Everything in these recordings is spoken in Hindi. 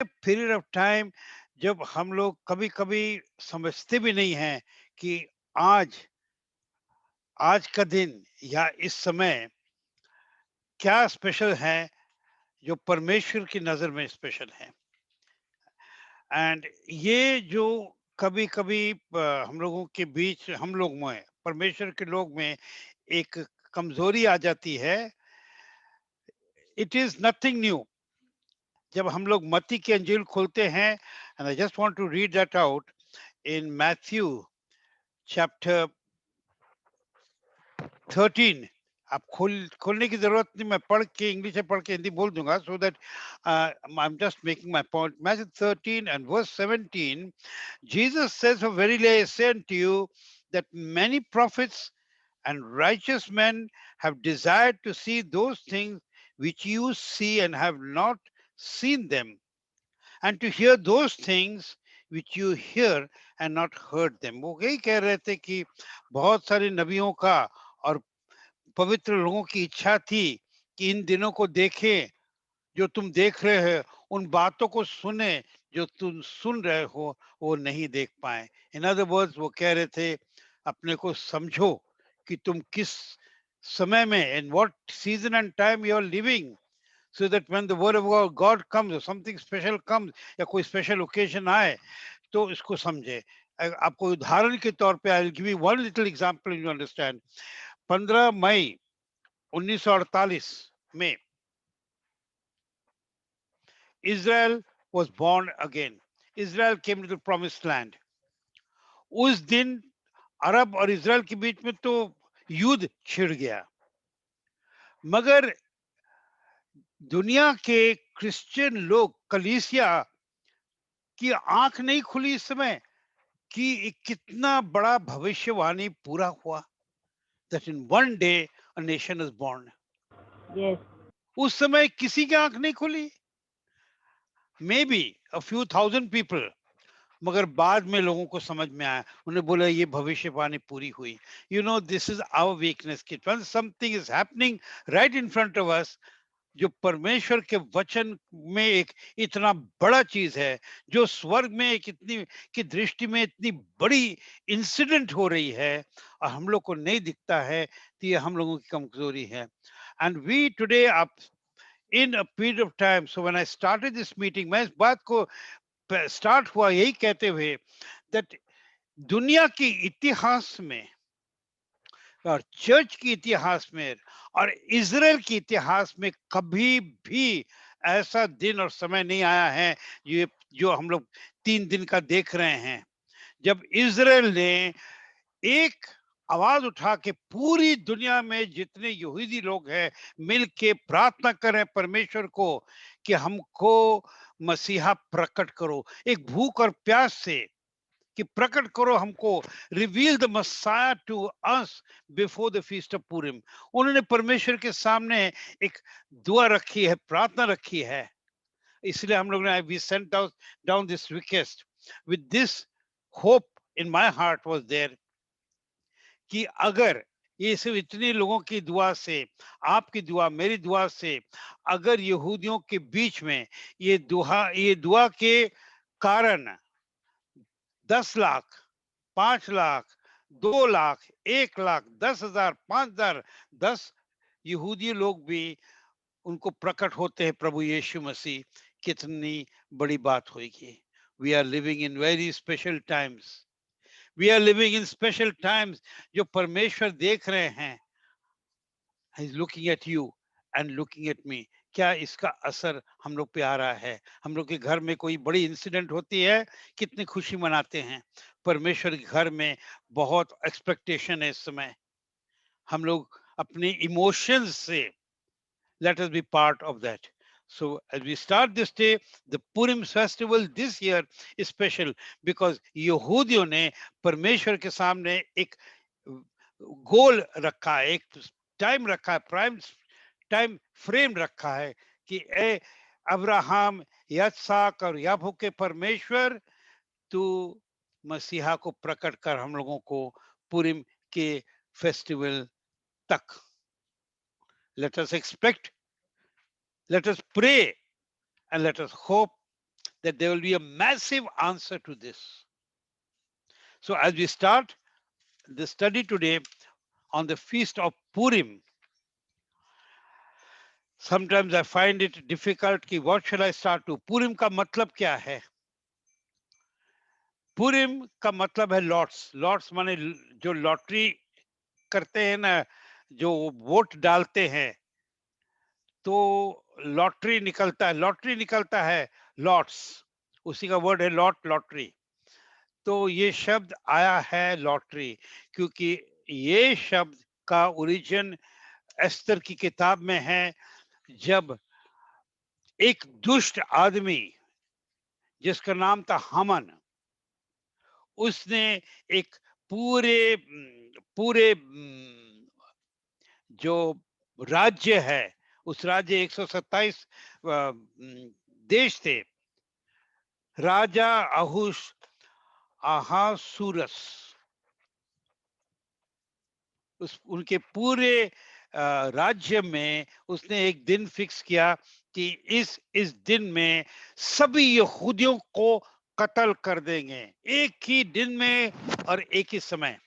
पीरियड ऑफ टाइम जब हम लोग कभी-कभी समझते भी नहीं हैं कि आज आज का दिन या इस समय क्या स्पेशल है जो परमेश्वर की नज़र में स्पेशल है। एंड ये जो कभी-कभी हम लोगों के बीच हम लोग में परमेश्वर के लोग में एक कमज़ोरी आ जाती है। It is nothing new. जब हम लोग मत्ती की अंजील खोलते हैं and I just want to read that out in Matthew chapter 13। आप खोलने की जरूरत नहीं, मैं पढ़ के इंग्लिश में पढ़ के हिंदी बोल दूंगा so that I am just making my point. Matthew 13 and verse 17, Jesus says, "For verily I say unto you that many prophets and righteous men have desired to see those things which you see and have not seen them, and to hear those things which you hear and not heard them." वो यही कह रहे थे कि बहुत सारे नबियों का और पवित्र लोगों की इच्छा थी कि इन दिनों को देखें जो तुम देख रहे हो, उन बातों को सुने जो तुम सुन रहे हो, वो नहीं देख पाए। इन अदर वर्ड्स वो कह रहे थे अपने को समझो कि तुम किस समय में, in what season and time you are living, so that when the word of God comes or something special comes या कोई स्पेशल ओकेजन आए तो इसको समझे। आपको उदाहरण के तौर पे I will give you one little example you understand. 15 मई 1948 में Israel was born again. Israel came to the promised land. उस दिन अरब और इजराइल के बीच में तो युद्ध छिड़ गया, मगर दुनिया के क्रिश्चियन लोग कलीसिया की आंख नहीं खुली इस समय कि कितना बड़ा भविष्यवाणी पूरा हुआ, that in one day a nation is born. Yes. उस समय किसी की आंख नहीं खुली, may be a few thousand people, मगर बाद में लोगों को समझ में आया, उन्हें बोला ये भविष्यवाणी पूरी हुई। You know this is our weakness कि when something is happening right in front of us, जो परमेश्वर के वचन में एक इतना बड़ा चीज है, जो स्वर्ग में एक इतनी की दृष्टि में इतनी बड़ी इंसिडेंट हो रही है और हम लोग को नहीं दिखता है, तो ये हम लोगों की कमजोरी है। एंड वी टुडे आप in a period of time, so when I started this meeting, मैं इस बात को स्टार्ट हुआ यही कहते हुए दैट दुनिया के इतिहास में और चर्च के इतिहास में और इज़राइल के इतिहास में कभी भी ऐसा दिन और समय नहीं आया है ये जो हम लोग 3 दिन का देख रहे हैं, जब इज़राइल ने एक आवाज उठा के पूरी दुनिया में जितने यहूदी लोग हैं मिल के प्रार्थना करें परमेश्वर को कि हमको मसीहा प्रकट करो, एक भूख और प्यास से कि प्रकट करो हमको, reveal the Messiah to us before the feast of Purim. उन्होंने परमेश्वर के सामने एक दुआ रखी है, प्रार्थना रखी है। इसलिए हम लोग ने we sent down this request with this hope in my heart was there कि अगर ये सिर्फ इतने लोगों की दुआ से, आपकी दुआ, मेरी दुआ से, अगर यहूदियों के बीच में ये दुआ के कारण 10 लाख, 5 लाख, 2 लाख, 1 लाख, 10,000, 5,000, 10 यहूदी लोग भी उनको प्रकट होते हैं प्रभु यीशु मसीह, कितनी बड़ी बात होगी। We are living in very special times, we are living in special times, जो परमेश्वर देख रहे हैं। He is looking at you and looking at me. क्या इसका असर हम लोग पे आ रहा है? हम लोग के घर में कोई बड़ी इंसिडेंट होती है, कितनी खुशी मनाते हैं। परमेश्वर के घर में बहुत एक्सपेक्टेशन है इस समय। हम लोग अपने इमोशंस से let us be part of that. So as we start this day, the Purim festival this year is special because यहूदियों ने परमेश्वर के सामने एक गोल रखा है, एक टाइम रखा है, प्राइम टाइम फ्रेम रखा है कि ए अब्राहम, यत्साक और याकूब के परमेश्वर, तू मसीहा को प्रकट कर हम लोगों को पुरिम के फेस्टिवल तक। Let us expect, let us pray, and let us hope that there will be a massive answer to this. So as we start the study today on the feast of Purim, sometimes I find it difficult कि what shall I start to? Purim का मतलब क्या है? Purim का मतलब है लॉट्स. लॉट्स माने जो लॉटरी करते हैं ना, जो वोट डालते हैं, तो लॉटरी निकलता है, लॉट्स. उसी का वर्ड है लॉट, लॉटरी. तो ये शब्द आया है लॉटरी, क्योंकि ये शब्द का ओरिजिन एस्तर की किताब में है, जब एक दुष्ट आदमी जिसका नाम था हामान, उसने एक पूरे पूरे जो राज्य है, उस राज्य 127 देश थे, राजा अहासूरस, उनके पूरे राज्य में उसने एक दिन फिक्स किया कि इस दिन में सभी यहूदियों को कत्ल कर देंगे, एक ही दिन में और एक ही समय.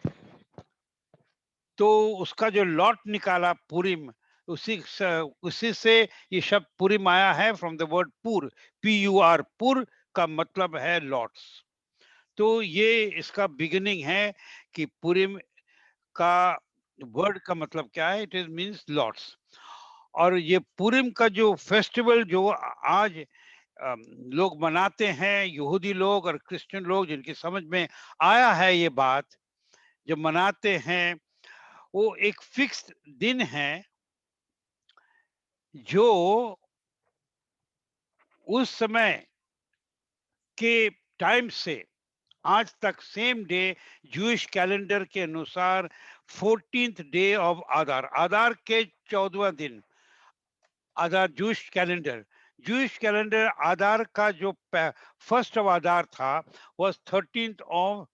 तो उसका जो लॉट निकाला पुरिम, उसी से ये शब्द पुरिम आया है, फ्रॉम द वर्ड पुर, PUR. पुर का मतलब है लॉट्स. तो ये इसका बिगिनिंग है कि पुरिम का वर्ड का मतलब क्या है. It is means lots. और ये पुरिम का जो फेस्टिवल जो आज लोग मनाते हैं, यहूदी लोग और क्रिश्चियन लोग, जिनकी समझ में आया है ये बात, जो मनाते हैं, वो एक फिक्स दिन है जो उस समय के टाइम से आज तक सेम डे, जूइश कैलेंडर के अनुसार 14th डे ऑफ आधार, आधार के 14वां दिन, आधार जूइश कैलेंडर आधार का जो फर्स्ट ऑफ आधार था वॉज 13th ऑफ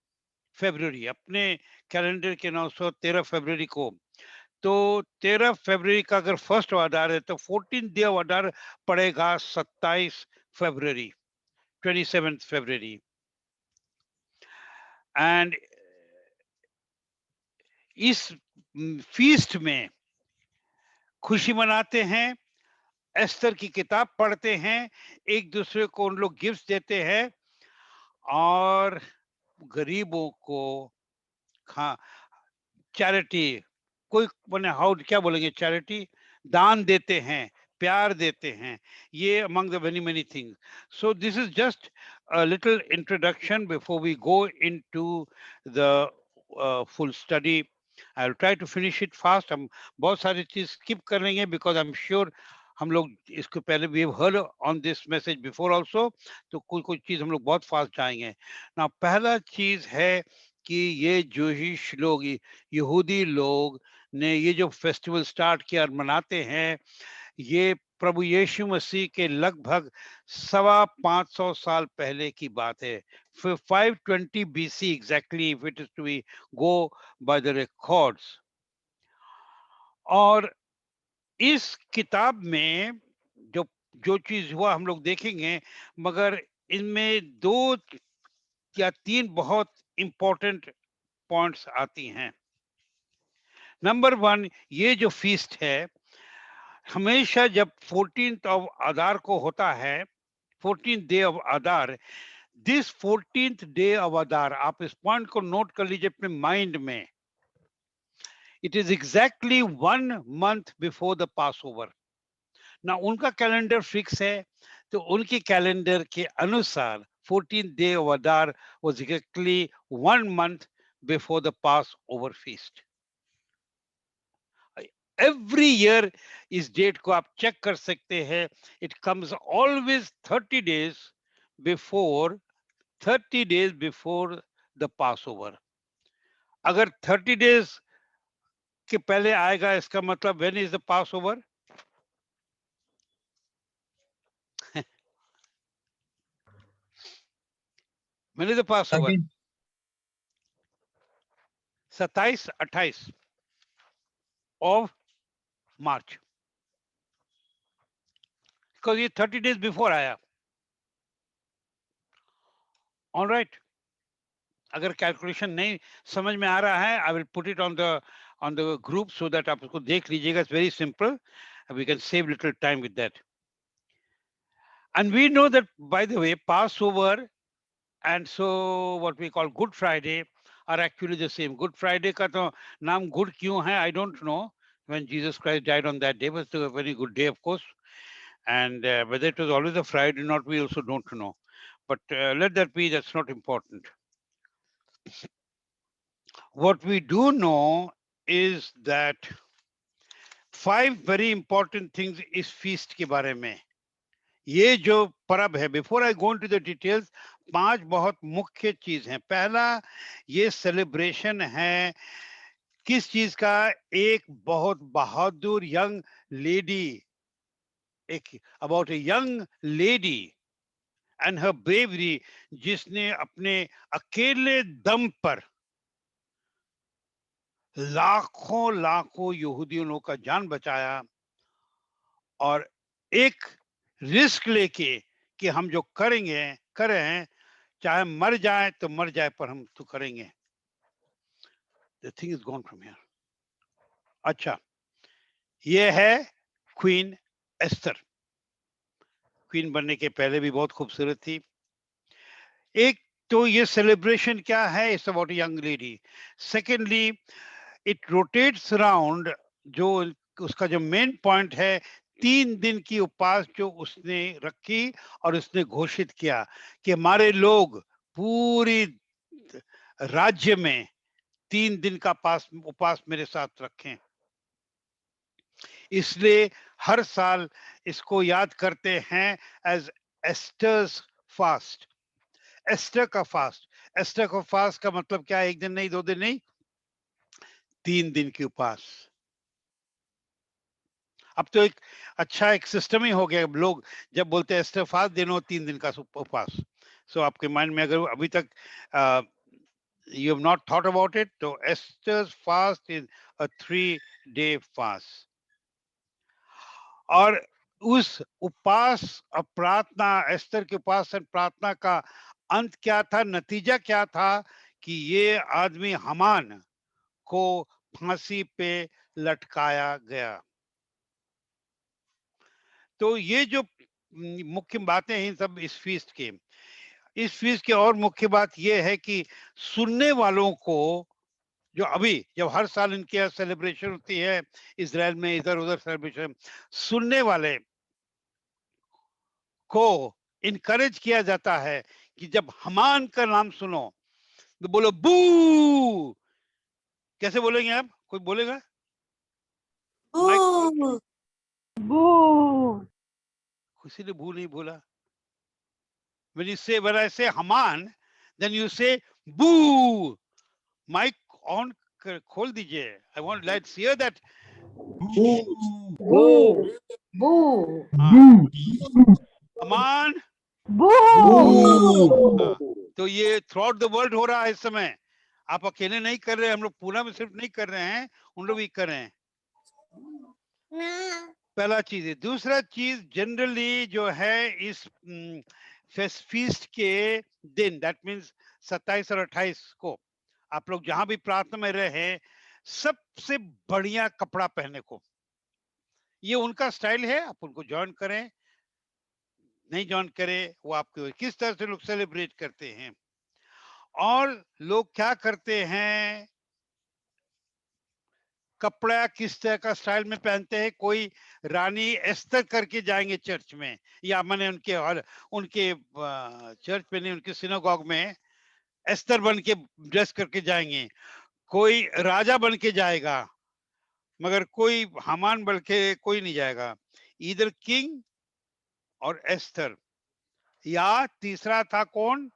फरवरी, अपने कैलेंडर के 913 फरवरी को. तो 13 फरवरी का अगर फर्स्ट आधार है तो 14th डे ऑफ आधार पड़ेगा 27 फरवरी, 27th फरवरी. एंड इस फीस्ट में खुशी मनाते हैं, एस्तर की किताब पढ़ते हैं, एक दूसरे को उन लोग गिफ्ट देते हैं, और गरीबों को खा चैरिटी, कोई मैंने हाउ क्या बोलेंगे, चैरिटी, दान देते हैं, प्यार देते हैं. ये among the very many things. So this is just a little introduction before we go into the full study. I will try to finish it fast. हम बहुत सारी चीज स्किप कर लेंगे बिकॉज आई एम श्योर हम लोग इसको पहले we have heard on this message before also, तो कोई कोई चीज हम लोग बहुत फास्ट जाएंगे ना. पहला चीज है कि ये जोहिश लोग, यहूदी लोग ने ये जो फेस्टिवल स्टार्ट किया और मनाते हैं, ये प्रभु यीशु मसीह के लगभग 550 साल पहले की बात है. 520 BC exactly, if it is to be go by the records. और इस किताब में जो जो चीज हुआ हम लोग देखेंगे, मगर इनमें दो या तीन बहुत इंपॉर्टेंट पॉइंट्स आती हैं. नंबर वन, ये जो फीस्ट है हमेशा जब 14th ऑफ आधार को होता है, 14th day of Adar, this 14th day of Adar, आप इस पॉइंट को नोट कर लीजिए अपने माइंड में. It is exactly 1 month before the pass over ना. उनका कैलेंडर फिक्स है, तो उनके कैलेंडर के अनुसार 14th day of Aadhaar was exactly 1 month before the pass over feast. Every year इस डेट को आप चेक कर सकते हैं. It comes always 30 days before the pass over. अगर 30 days के पहले आएगा, इसका मतलब when is the pass over? When is the pass over? 27-28 of March, because ये 30 days बिफोर आया. ऑल राइट, अगर कैलकुलेशन नहीं समझ में आ रहा है, I will put it on the group so that आप उसको देख लीजिएगा. It's very simple, we can save little time with that. And we know that by the way Passover and so what we call Good Friday are actually the same. Good Friday का तो नाम good क्यों है, I don't know. When Jesus Christ died on that day, was a very good day, of course. And whether it was always a Friday or not, we also don't know. But let that be, that's not important. What we do know is that 5 very important things इस feast के बारे में. ये जो परब है, before I go into the details, 5 बहुत मुख्य चीज हैं. पहला, ये सेलिब्रेशन है किस चीज का? एक बहुत बहादुर यंग लेडी, एक about a young lady and her bravery, जिसने अपने अकेले दम पर लाखों लाखों यहूदियों लोगों का जान बचाया, और एक रिस्क लेके कि हम जो करेंगे करें, चाहे मर जाए तो मर जाए, पर हम तो करेंगे. The thing is gone from here. अच्छा, ये है क्वीन एस्टर. क्वीन बनने के पहले भी बहुत खूबसूरत थी. एक तो ये सेलिब्रेशन क्या है, it's about young lady. Secondly, it rotates around, जो उसका जो मेन पॉइंट है, 3 दिन की उपवास जो उसने रखी और उसने घोषित किया कि हमारे लोग पूरी राज्य में 3 दिन का उपवास मेरे साथ रखें. इसलिए हर साल इसको याद करते हैं एज एस्टर्स फास्ट. एस्टर का फास्ट. एस्टर का फास्ट का मतलब क्या है? 1 दिन नहीं, 2 दिन नहीं, 3 दिन की उपवास. अब तो एक अच्छा एक सिस्टम ही हो गया. लोग जब बोलते हैं एस्टर फास्ट, देनो 3 दिन का उपवास. सो आपके माइंड में अगर अभी तक you have not thought about it, so Esther's fast is a 3-day fast. और उस उपवास और प्रार्थना, एस्तर के उपवास और प्रार्थना का अंत क्या था, नतीजा क्या था? कि ये आदमी हमान को फांसी पे लटकाया गया. तो ये जो मुख्य बातें हैं सब इस फीस्ट के. इस फीस्ट की और मुख्य बात यह है कि सुनने वालों को, जो अभी जब हर साल इनके यहाँ सेलिब्रेशन होती है इजराइल में, इधर उधर सेलिब्रेशन, सुनने वाले को इनकरेज किया जाता है कि जब हमान का नाम सुनो तो बोलो बू. कैसे बोलेंगे आप? कोई बोलेगा? माइक. Boo! Boo! किसी ने बू नहीं बोला. when I say Haman, then you say boo. Mike on खोल दीजिए. I want let's hear that. Boo! Boo! Boo! हाँ, Haman. Boo! हाँ, तो ये थ्रू आउट द वर्ल्ड हो रहा है इस समय. आप अकेले नहीं कर रहे, हम लोग पूना में सिर्फ नहीं कर रहे हैं, उन लोग भी कर रहे हैं. पहला चीज है. दूसरा चीज, जनरली जो है इस फीस्ट के दिन, दैट मीन्स 27 और 28 को, आप लोग जहां भी प्रार्थना में रहे, सबसे बढ़िया कपड़ा पहनने को. ये उनका स्टाइल है, आप उनको ज्वाइन करें, नहीं ज्वाइन करें, वो आपको किस तरह से लोग सेलिब्रेट करते हैं. और लोग क्या करते हैं, कपड़ा किस तरह का स्टाइल में पहनते हैं. कोई रानी एस्तर करके जाएंगे चर्च में, या मैंने उनके चर्च में नहीं, उनके सिनेगॉग में एस्तर बन के ड्रेस करके जाएंगे. कोई राजा बन के जाएगा, मगर कोई हामान बन के कोई नहीं जाएगा. इधर किंग और एस्तर, या तीसरा था कौन,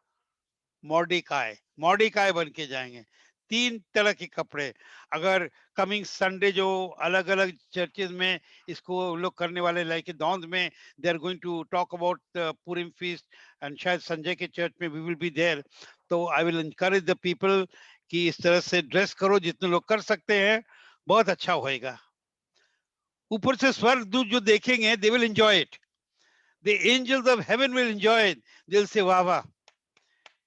मॉर्डिकाई बन के जाएंगे. 3 तरह के कपड़े. अगर कमिंग संडे जो अलग अलग चर्चेज में इसको लोग करने वाले, लाइक दौंद में they are going to talk about Purim feast, and शायद संजय के चर्च में वी विल बी देयर. तो I will encourage the people कि इस तरह से ड्रेस करो, जितने लोग कर सकते हैं, बहुत अच्छा होएगा. ऊपर से स्वर्गदूत जो देखेंगे, they will enjoy it. The angels of heaven will enjoy it. दिल से वाह वाह.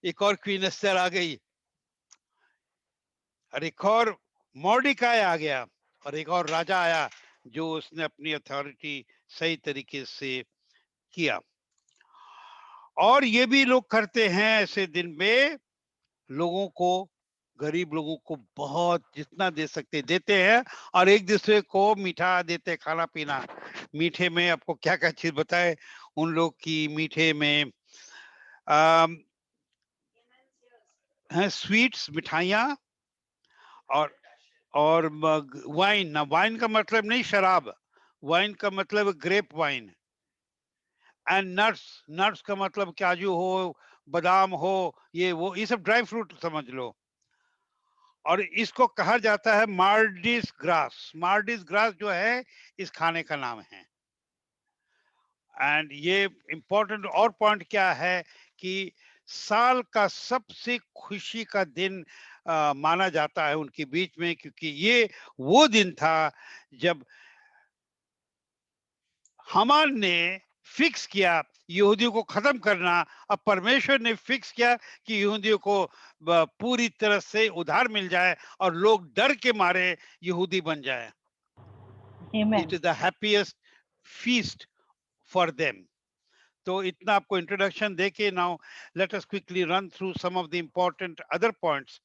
एक और क्वीन एस्टर आ गई, और एक और मॉर्डिकाई आ गया, और एक और राजा आया जो उसने अपनी अथॉरिटी सही तरीके से किया। और ये भी लोग करते हैं ऐसे दिन में, लोगों को, गरीब लोगों को बहुत जितना दे सकते देते हैं, और एक दूसरे को मीठा देते, खाना पीना। मीठे में आपको क्या क्या चीज बताए उन लोग की, मीठे में अम, है स्वीट्स, मिठाइयाँ, और वाइन। ना, वाइन का मतलब नहीं शराब, वाइन का मतलब grape wine. And nuts, nuts का मतलब काजू हो, बादाम हो, ये सब ड्राई फ्रूट समझ लो। और इसको कहा जाता है मार्डिस ग्रास। मार्डिस ग्रास जो है इस खाने का नाम है। एंड ये इम्पोर्टेंट और पॉइंट क्या है कि साल का सबसे खुशी का दिन माना जाता है उनके बीच में, क्योंकि ये वो दिन था जब हमान ने फिक्स किया यहूदियों को खत्म करना। अब परमेश्वर ने फिक्स किया कि यहूदियों को पूरी तरह से उधार मिल जाए और लोग डर के मारे यहूदी बन जाए। Amen. It is the happiest feast for them. तो इतना आपको इंट्रोडक्शन देके now let us quickly run through some of the important other points.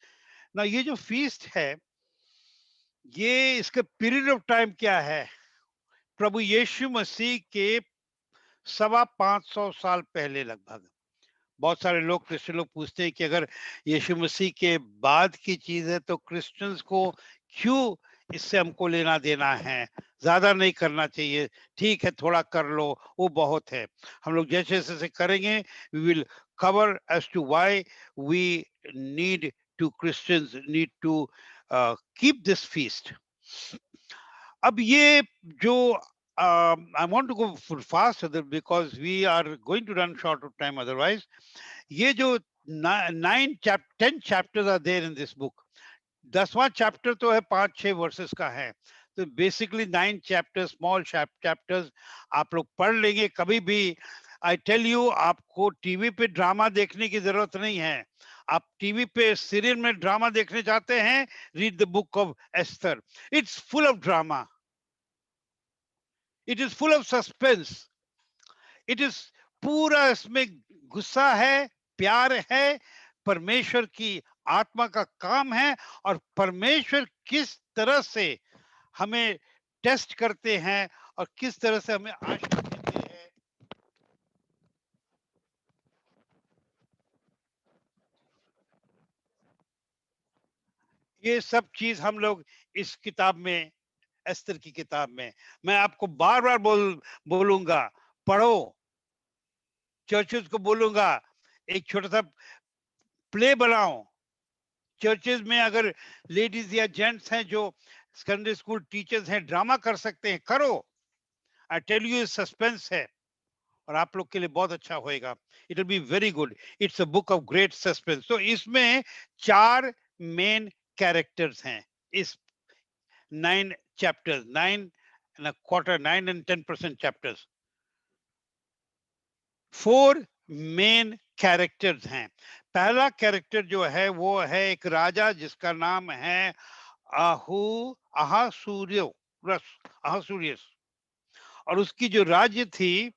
ना, ये जो फीस्ट है, ये इसका पीरियड ऑफ टाइम क्या है? प्रभु यीशु मसीह के 525 साल पहले लगभग। बहुत सारे लोग, क्रिश्चियन लोग पूछते हैं कि अगर यीशु मसीह के बाद की चीज है तो क्रिश्चियंस को क्यों इससे हमको लेना देना है, ज्यादा नहीं करना चाहिए, ठीक है थोड़ा कर लो, वो बहुत है। हम लोग जैसे जैसे करेंगे, we will cover as to why we need to, Christians need to keep this feast. अब ये जो I want to go full fast because we are going to run short of time otherwise. ये जो 10 chapters are there in this book. 10वां चैप्टर तो है 5-6 वर्सेस का है, तो बेसिकली 9 चैप्टर्स, स्मॉल चैप्टर्स आप लोग पढ़ लेंगे कभी भी। आई टेल यू, आपको टीवी पे ड्रामा देखने की जरूरत नहीं है। आप टीवी पे सीरियल में ड्रामा देखने जाते हैं, read the book of Esther. It's full of drama, it is full of suspense, it is पूरा इसमें गुस्सा है, प्यार है, परमेश्वर की आत्मा का काम है, और परमेश्वर किस तरह से हमें टेस्ट करते हैं और किस तरह से हमें आशीष देते हैं। ये सब चीज हम लोग इस किताब में, एस्तर की किताब में, मैं आपको बार बार बोलूंगा, पढ़ो। चर्चेस को बोलूंगा एक छोटा सा प्ले बनाओ। चर्चेज में अगर लेडीज या जेंट्स हैं जो संडे स्कूल टीचर्स हैं, ड्रामा कर सकते हैं, करो। आई टेल यू, सस्पेंस है और आप लोग के लिए बहुत अच्छा होएगा। It will be very good. It's a book of great suspense. तो इसमें 4 मेन कैरेक्टर्स हैं इस 9 chapters, 9 and a quarter, 9 and 10% chapters। 4 main characters हैं। पहला कैरेक्टर जो है वो है एक राजा जिसका नाम है अहासूरियस। और उसकी जो राज्य थी,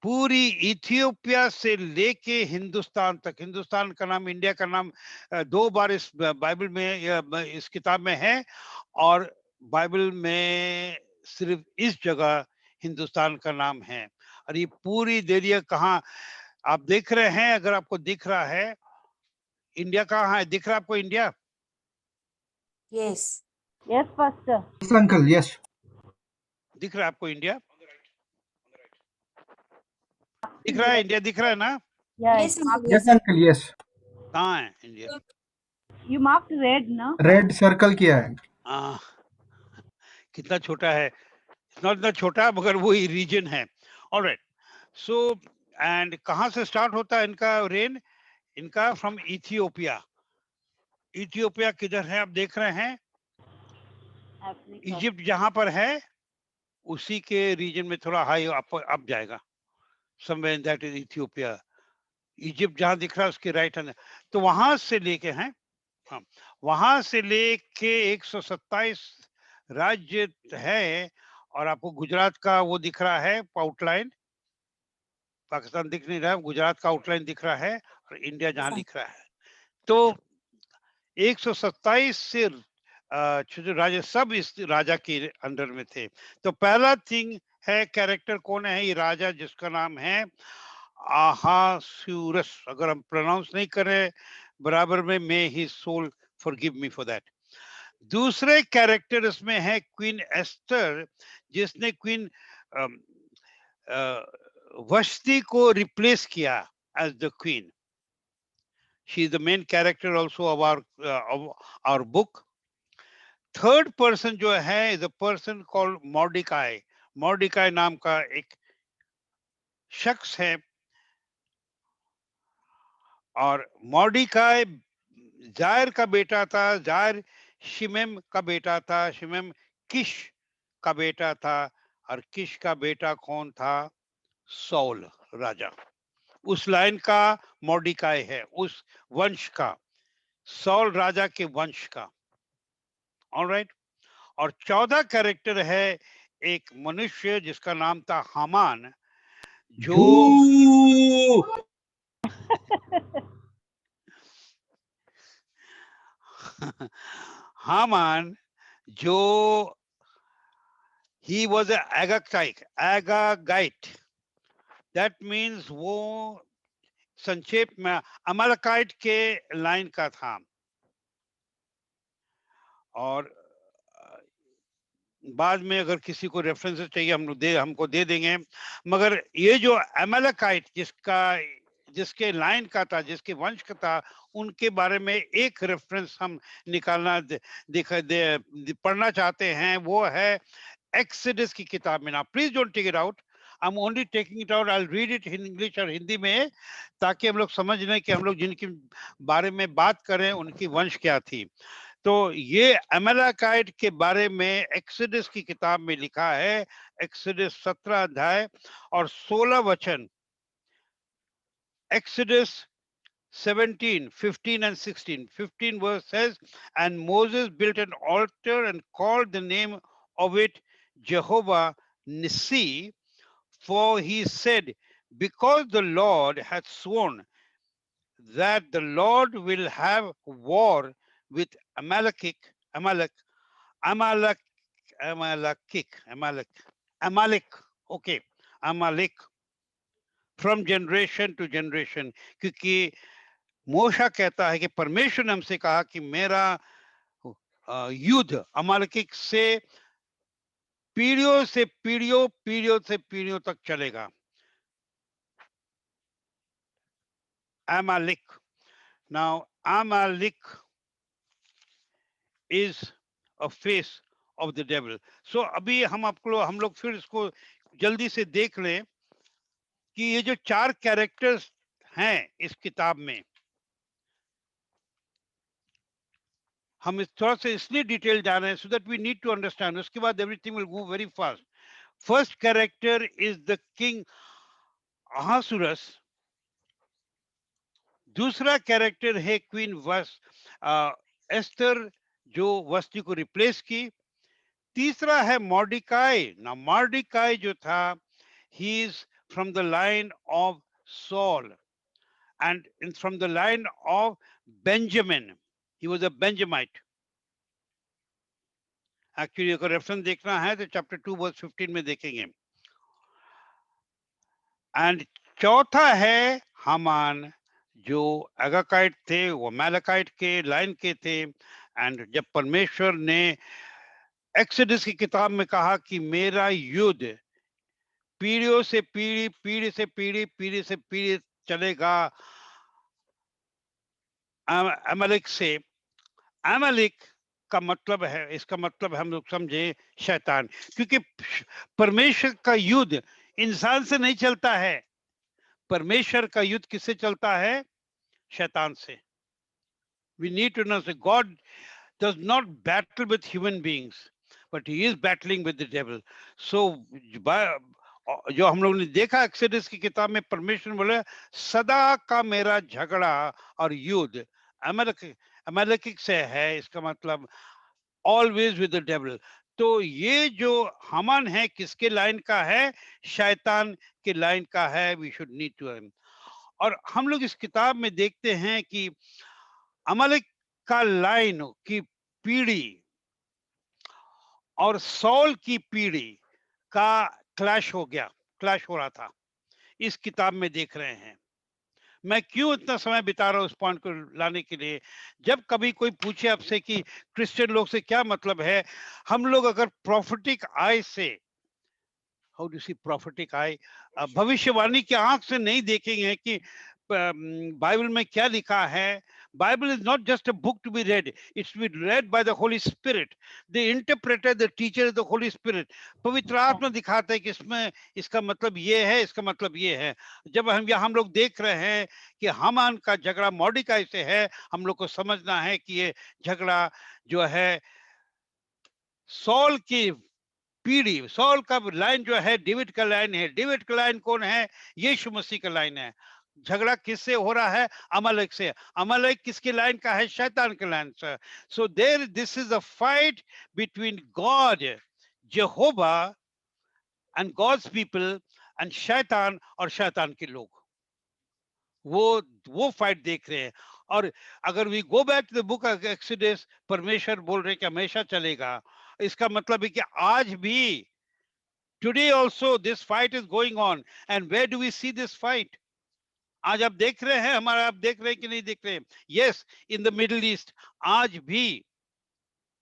पूरी इथियोपिया से लेके हिंदुस्तान तक। हिंदुस्तान का नाम, इंडिया का नाम 2 बार इस बाइबल में या इस किताब में है, और बाइबल में सिर्फ इस जगह हिंदुस्तान का नाम है। और ये पूरी एरिया कहाँ आप देख रहे हैं, अगर आपको दिख रहा है इंडिया कहाँ है, दिख रहा है आपको India? Yes. Yes, Pastor. Yes, uncle. Yes. दिख रहा है आपको इंडिया? दिख रहा है इंडिया, दिख रहा है ना? Yeah. Yes, uncle. Yes, Yes. uncle. Yes. कहाँ है India? You marked red, no? Red circle किया है. आ, कितना छोटा है, नॉट इतना छोटा मगर वही रीजन है। ऑलराइट, सो एंड कहाँ से स्टार्ट होता है इनका रेन? इनका फ्रॉम इथियोपिया। इथियोपिया किधर है आप देख रहे हैं? Africa. इजिप्ट जहां पर है उसी के रीजन में थोड़ा हाई अप जाएगा, somewhere in that is Ethiopia. Egypt जहां दिख रहा है उसके राइट हैंड, तो वहां से लेके हैं, हाँ, वहां से लेके 127 राज्य है। और आपको गुजरात का वो दिख रहा है आउटलाइन, पाकिस्तान दिख नहीं रहा है, गुजरात का आउटलाइन दिख रहा है और इंडिया जहां दिख रहा है। तो 127 से छोटे राजा सब इस राजा के अंडर में थे। तो पहला थिंग है, कैरेक्टर कौन है, ये राजा जिसका नाम है आहासूरस। अगर हम प्रोनाउंस नहीं करें बराबर में, may he soul forgive me for that. दूसरे कैरेक्टर इसमें है क्वीन एस्टर, जिसने क्वीन वश्ती को रिप्लेस किया as the queen. She is the main character also of our book. Third person जो है is a person called Mordecai. Mordecai नाम का एक शख्स है, और मॉर्डिकाई जायर का बेटा था। जायर शिमेम का बेटा था, शिमेम किश का बेटा था, और किश का बेटा कौन था, सौल राजा। उस लाइन का मॉर्डिकाई है, उस वंश का, सौल राजा के वंश का। ऑलराइट। और 14 कैरेक्टर है एक मनुष्य जिसका नाम था हामान, जो Boo! हामान, जो he was a Agagite. That means वो संक्षेप में अमलकाइट के लाइन का था। और बाद में अगर किसी को रेफरेंसेस चाहिए हमको दे देंगे। मगर ये जो अमलकाइट जिसके लाइन का था, जिसके वंश का था, उनके बारे में एक रेफरेंस हम निकालना पढ़ना चाहते हैं, वो है एक्सोडस की किताब में। ना please don't take it out, I am only taking it out, I will read it in English और हिंदी में, ताकि हम लोग समझ लें कि हम लोग जिनके बारे में बात करें उनकी वंश क्या थी। तो ये अमलाकाइट के बारे में एक्सोडस की किताब में लिखा है। एक्सोडस 17 अध्याय और 16 वचन। Exodus 17, 15 and 16. 15 verse says, and Moses built an altar and called the name of it Jehovah Nissi, for he said, because the Lord hath sworn that the Lord will have war with Amalek, Amalek, Amalek, okay, Amalek, from generation to generation. क्योंकि मोशा कहता है कि परमेश्वर ने हमसे कहा कि मेरा युद्ध अमालेकिक से पीढ़ियों से पीढ़ियों, पीढ़ियों से पीढ़ियों तक चलेगा। Amalek. Now, Amalek is a face of the devil. So अभी हम लोग फिर इसको जल्दी से देख लें कि ये जो 4 कैरेक्टर्स हैं इस किताब में, हम थोड़ा सा इसलिए डिटेल जा रहे हैं so that we need to understand, उसके बाद everything will move very fast. First character is the king Ahasuerus. दूसरा कैरेक्टर है क्वीन एस्टर, जो वस्ती को रिप्लेस की। तीसरा है मॉर्डिकाई। ना मॉर्डिकाई जो था, he is from the line of Saul and from the line of Benjamin, he was a Benjamite. Actually अगर रेफरेंस देखना है तो चैप्टर 2 वर्स 15 में देखेंगे। एंड चौथा है हामान, जो अगाकाइट थे, वो मैलाकाइट के लाइन के थे। एंड जब परमेश्वर ने एक्सोडस की किताब में कहा कि मेरा युद्ध पीढ़ियों से पीढ़ी, पीढ़ी से पीढ़ी, पीढ़ी से पीढ़ी चलेगा अमलेक से। अमलेक का मतलब है, इसका मतलब हम लोग समझे शैतान, क्योंकि परमेश्वर का युद्ध इंसान से नहीं चलता है। परमेश्वर का युद्ध किससे चलता है? शैतान से। We need to know that God does not battle with human beings, but he is battling with the devil. So जो हम लोग ने देखा एक्सोडस की किताब में, परमेश्वर बोले सदा का मेरा झगड़ा और युद्ध अमेलेकिक से है, इसका मतलब ऑलवेज विद द डेविल। तो ये जो हामान है किसके लाइन का है? शैतान के लाइन का है। We should need to. और हम लोग इस किताब में देखते हैं कि अमलेक का लाइन की पीढ़ी और सॉल की पीढ़ी का क्लैश हो गया, क्लैश हो रहा था, इस किताब में देख रहे हैं। मैं क्यों इतना समय बिता रहा हूँ इस पॉइंट को लाने के लिए? जब कभी कोई पूछे आपसे कि क्रिश्चियन लोग से क्या मतलब है, हम लोग अगर प्रॉफिटिक आई से, हाउ डू सी प्रॉफिटिक आई, भविष्यवाणी की आंख से नहीं देखेंगे कि बाइबल में क्या लिखा है। Bible is not just a book to be read, it's be read by the Holy Spirit. The interpreter, the teacher, the Holy Spirit. पवित्र आत्मा दिखाता है कि इसमें इसका मतलब ये है, इसका मतलब ये है। जब हम लोग देख रहे हैं कि हामान का झगड़ा मॉर्डिकाई से है, हम लोग को समझना है कि ये झगड़ा जो है सॉल की पीढ़ी, सॉल का लाइन जो है डेविड का लाइन है। डेविड का लाइन कौन है? यीशु मसीह का लाइन है। झगड़ा किससे हो रहा है? अमालेक से। अमालेक किसके लाइन का है? शैतान के लाइन से। So there this is a fight between God Jehovah and God's people and शैतान और शैतान के लोग। वो फाइट देख रहे हैं। और अगर we go back to the book of Exodus, परमेश्वर बोल रहे कि हमेशा चलेगा। इसका मतलब है कि आज भी today also this fight is going on. And where do we see this fight? आज आप देख रहे हैं हमारा, आप देख रहे हैं कि नहीं देख रहे हैं? Yes, in the middle east. आज भी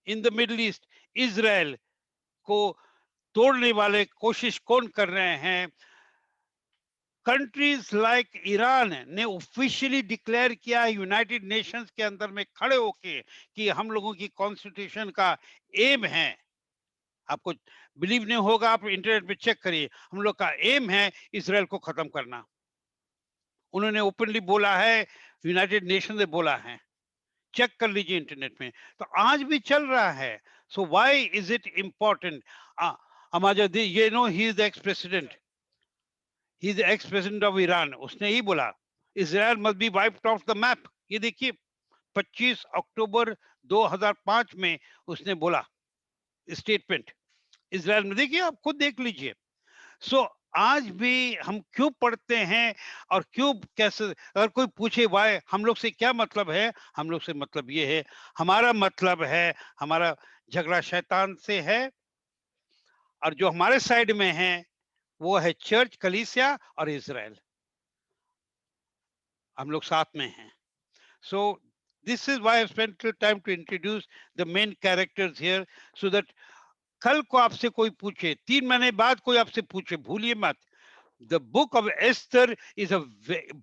in the middle east Israel को तोड़ने वाले कोशिश कौन कर रहे हैं? कंट्रीज लाइक ईरान ने ऑफिशियली डिक्लेयर किया यूनाइटेड नेशंस के अंदर में खड़े होके कि हम लोगों की कॉन्स्टिट्यूशन का एम है, आपको बिलीव नहीं होगा, आप इंटरनेट पे चेक करिए, हम लोग का एम है इसराइल को खत्म करना। उन्होंने ओपनली बोला है, यूनाइटेड नेशन ने बोला है, चेक कर लीजिए इंटरनेट में। तो आज भी चल रहा है। So why is it important? अमाजदी, ये know, he is the ex president, he is the ex president of Iran. उसने ही बोला Israel must be wiped off the map. ये देखिए 25 अक्टूबर 2005 में उसने बोला स्टेटमेंट इसराइल में। देखिए, आप खुद देख लीजिए। सो आज भी हम क्यों पढ़ते हैं और क्यों, कैसे, अगर कोई पूछे वाई, हम लोग से क्या मतलब है? हम लोग से मतलब ये है, हमारा मतलब है, हमारा झगड़ा शैतान से है, और जो हमारे साइड में है वो है चर्च, कलीसिया और इजराइल। हम लोग साथ में हैं। So this is why I spent time to introduce the main characters here, so that कल को आपसे कोई पूछे, 3 महीने बाद कोई आपसे पूछे, भूलिए मत, the book of Esther is a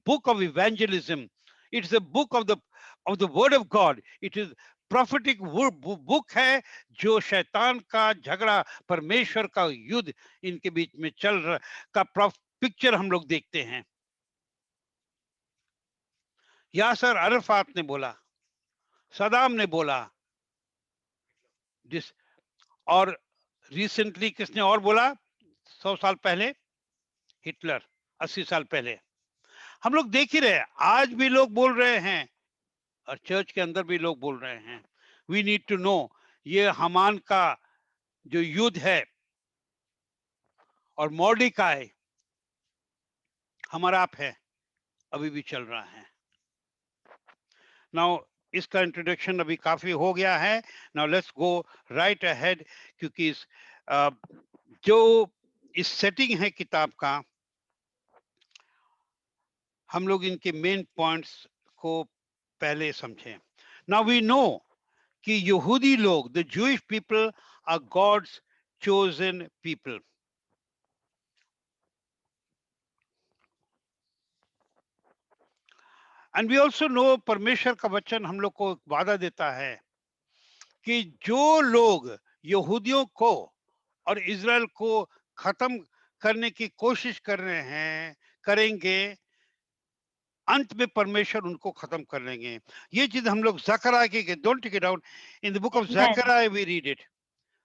book of evangelism. It's a book of the word of God. It is prophetic book है, जो शैतान का झगड़ा, परमेश्वर का युद्ध इनके बीच में चल रहा का पिक्चर हम लोग देखते हैं। यासर अरफात ने बोला, सदाम ने बोला, जिस, और रिसेंटली किसने और बोला? 100 साल पहले हिटलर, 80 साल पहले। हम लोग देख ही रहे हैं, आज भी लोग बोल रहे हैं और चर्च के अंदर भी लोग बोल रहे हैं। वी नीड टू नो, ये हामान का जो युद्ध है और मॉर्डिकाई हमारा आप है, अभी भी चल रहा है। नाउ इसका इंट्रोडक्शन अभी काफी हो गया है। Now let's go right ahead, क्योंकि जो इस सेटिंग है किताब का, हम लोग इनके मेन पॉइंट्स को पहले समझें। नाउ वी नो कि यहूदी लोग, the Jewish people are God's chosen people. And we also know, परमेश्वर का वचन हम लोग को वादा देता है कि जो लोग यहूदियों को और इजराइल को खत्म करने की कोशिश कर रहे हैं, करेंगे, अंत में परमेश्वर उनको खत्म कर लेंगे। ये चीज हम लोग ज़करिया के, don't take it out, in the book of ज़करिया वी रीड इट।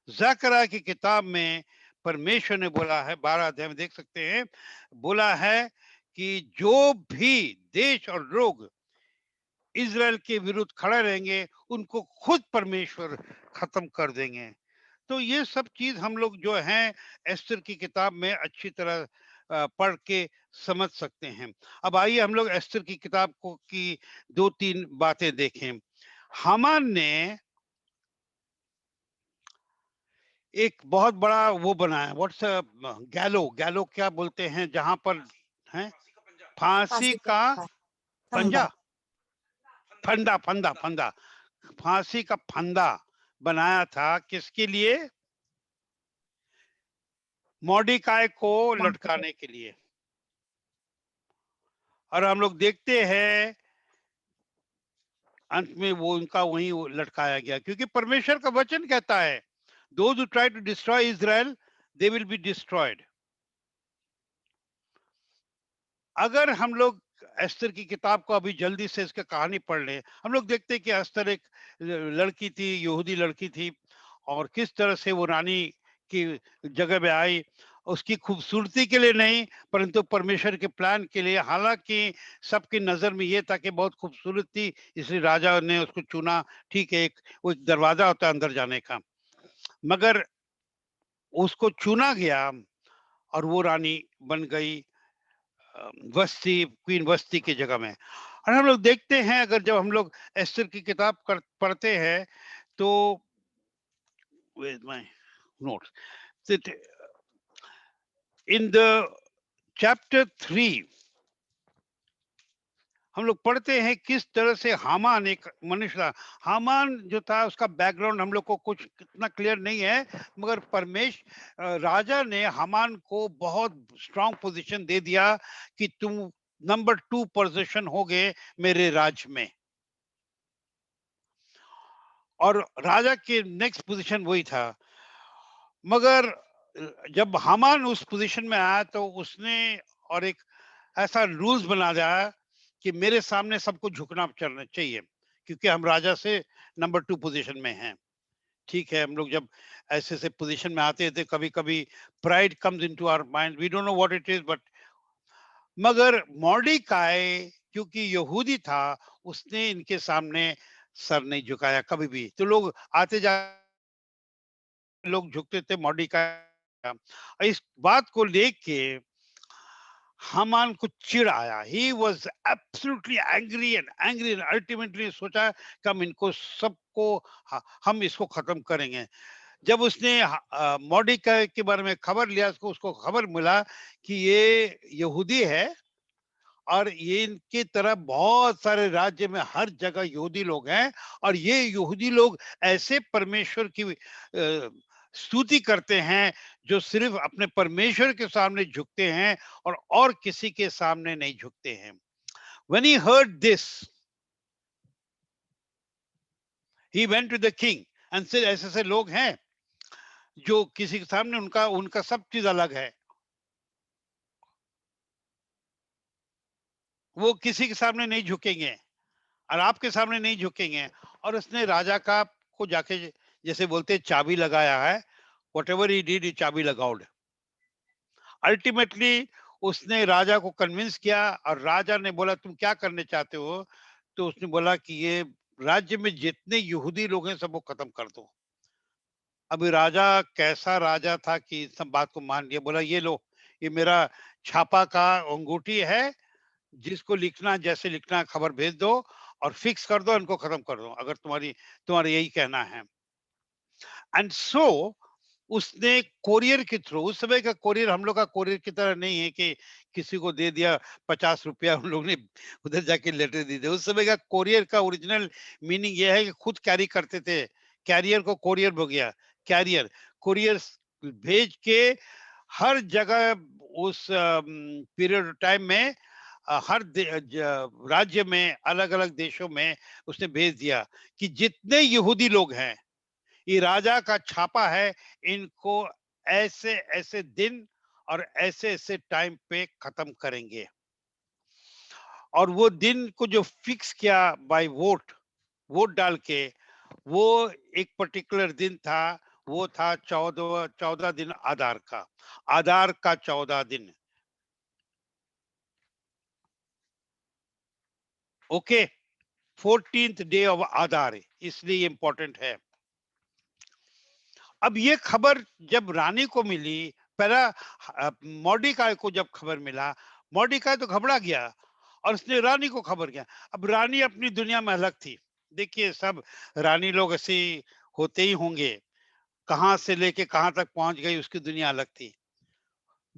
ज़करिया की किताब में परमेश्वर ने बोला है, 12 अध्याय में देख सकते हैं, बोला है कि जो भी देश और लोग इज़राइल के विरुद्ध खड़े रहेंगे, उनको खुद परमेश्वर खत्म कर देंगे। तो ये सब चीज़ हम लोग जो हैं एस्तर की किताब में अच्छी तरह पढ़ के समझ सकते हैं। अब आइए हम लोग एस्तर की किताब को की 2-3 बातें देखें। हामान ने एक बहुत बड़ा वो बनाया, व्हाट्स गैलो क्या बोलते हैं जहाँ पर हैं? फांसी फांसी का का पंजा, फंदा। फंदा, फांसी का फंदा बनाया था किसके लिए? मॉर्डिकाई को लटकाने के लिए। और हम लोग देखते हैं अंत में वो उनका वहीं वो लटकाया गया, क्योंकि परमेश्वर का वचन कहता है, those who try to destroy Israel, they will be destroyed. अगर हम लोग एस्तर की किताब को अभी जल्दी से इसकी कहानी पढ़ लें, हम लोग देखते हैं कि एस्तर एक लड़की थी, यहूदी लड़की थी, और किस तरह से वो रानी की जगह में आई, उसकी खूबसूरती के लिए नहीं, परंतु परमेश्वर के प्लान के लिए। हालांकि सबकी नजर में ये था कि बहुत खूबसूरत थी, इसलिए राजा ने उसको चुना। ठीक है, एक वो एक दरवाजा होता है अंदर जाने का, मगर उसको चुना गया और वो रानी बन गई वस्ती, क्वीन वस्ती की जगह में। और हम लोग देखते हैं, अगर जब हम लोग एस्तर की किताब पढ़ते हैं तो with my notes that in the chapter 3 हम लोग पढ़ते हैं किस तरह से हामान एक मनुष्य था। हामान जो था उसका बैकग्राउंड हम लोग को कुछ इतना क्लियर नहीं है, मगर राजा ने हामान को बहुत स्ट्रांग पोजीशन दे दिया कि तुम नंबर 2 पोजीशन हो गए मेरे राज्य में। और राजा के नेक्स्ट पोजीशन वही था। मगर जब हामान उस पोजीशन में आया तो उसने और एक ऐसा रूल्स बना दिया कि मेरे सामने सबको झुकना चलना चाहिए, क्योंकि हम राजा से नंबर 2 पोजीशन में हैं। ठीक है, हम लोग जब ऐसे ऐसे पोजीशन में आते थे, कभी कभी pride comes into our mind, we don't know what it is, but मगर मॉर्डिकाई क्योंकि यहूदी था, उसने इनके सामने सर नहीं झुकाया कभी भी। तो लोग आते जाते लोग झुकते थे मॉर्डिकाई। इस बात को लेके हामान को चिढ़ आया। He was absolutely angry and ultimately सोचा कि हम इनको सबको हम इसको खत्म करेंगे। जब उसने मॉर्डिकाई के बारे में खबर लिया, उसको खबर मिला कि ये यहूदी है और ये इनकी तरह बहुत सारे राज्य में हर जगह यहूदी लोग हैं, और ये यहूदी लोग ऐसे परमेश्वर की स्तुति करते हैं जो सिर्फ अपने परमेश्वर के सामने झुकते हैं और किसी के सामने नहीं झुकते हैं। When he heard this, he went to the king and said, ऐसे ऐसे लोग हैं जो किसी के सामने उनका उनका सब चीज अलग है, वो किसी के सामने नहीं झुकेंगे और आपके सामने नहीं झुकेंगे। और उसने राजा का को जाके जैसे बोलते हैं चाबी लगाया है, वट एवर ही डिड, चाबी लगाउड। अल्टीमेटली उसने राजा को कन्विंस किया और राजा ने बोला तुम क्या करने चाहते हो? तो उसने बोला कि ये राज्य में जितने यहूदी लोग हैं सबको खत्म कर दो। अभी राजा कैसा राजा था कि सब बात को मान लिया, बोला ये लो, ये मेरा छापा का अंगूठी है, जिसको लिखना जैसे लिखना खबर भेज दो और फिक्स कर दो, इनको खत्म कर दो, अगर तुम्हारा यही कहना है। एंड सो उसने कोरियर के थ्रू, उस समय का कोरियर हम लोग का कोरियर की तरह नहीं है कि किसी को दे दिया 50 रुपया, उन लोग ने उधर जाके लेटर दे दिया। उस समय का कोरियर का ओरिजिनल मीनिंग यह है कि खुद कैरी करते थे, कैरियर को कोरियर हो गया, कैरियर कुरियर भेज के हर जगह उस पीरियड टाइम में हर राज्य में अलग अलग देशों में उसने भेज दिया कि जितने यहूदी लोग हैं, ये राजा का छापा है, इनको ऐसे ऐसे दिन और ऐसे ऐसे टाइम पे खत्म करेंगे। और वो दिन को जो फिक्स किया बाय वोट, वोट डाल के, वो एक पर्टिकुलर दिन था, वो था 14 दिन आधार का 14 दिन। ओके, 14th डे ऑफ आधार, इसलिए इंपॉर्टेंट है। अब ये खबर जब रानी को मिली, पहला मॉर्डिकाई को जब खबर मिला, मॉर्डिकाई तो घबरा गया और उसने रानी को खबर किया। अब रानी अपनी दुनिया में अलग थी। देखिए, सब रानी लोग ऐसे होते ही होंगे, कहां से लेके कहां तक पहुंच गई उसकी दुनिया अलग थी।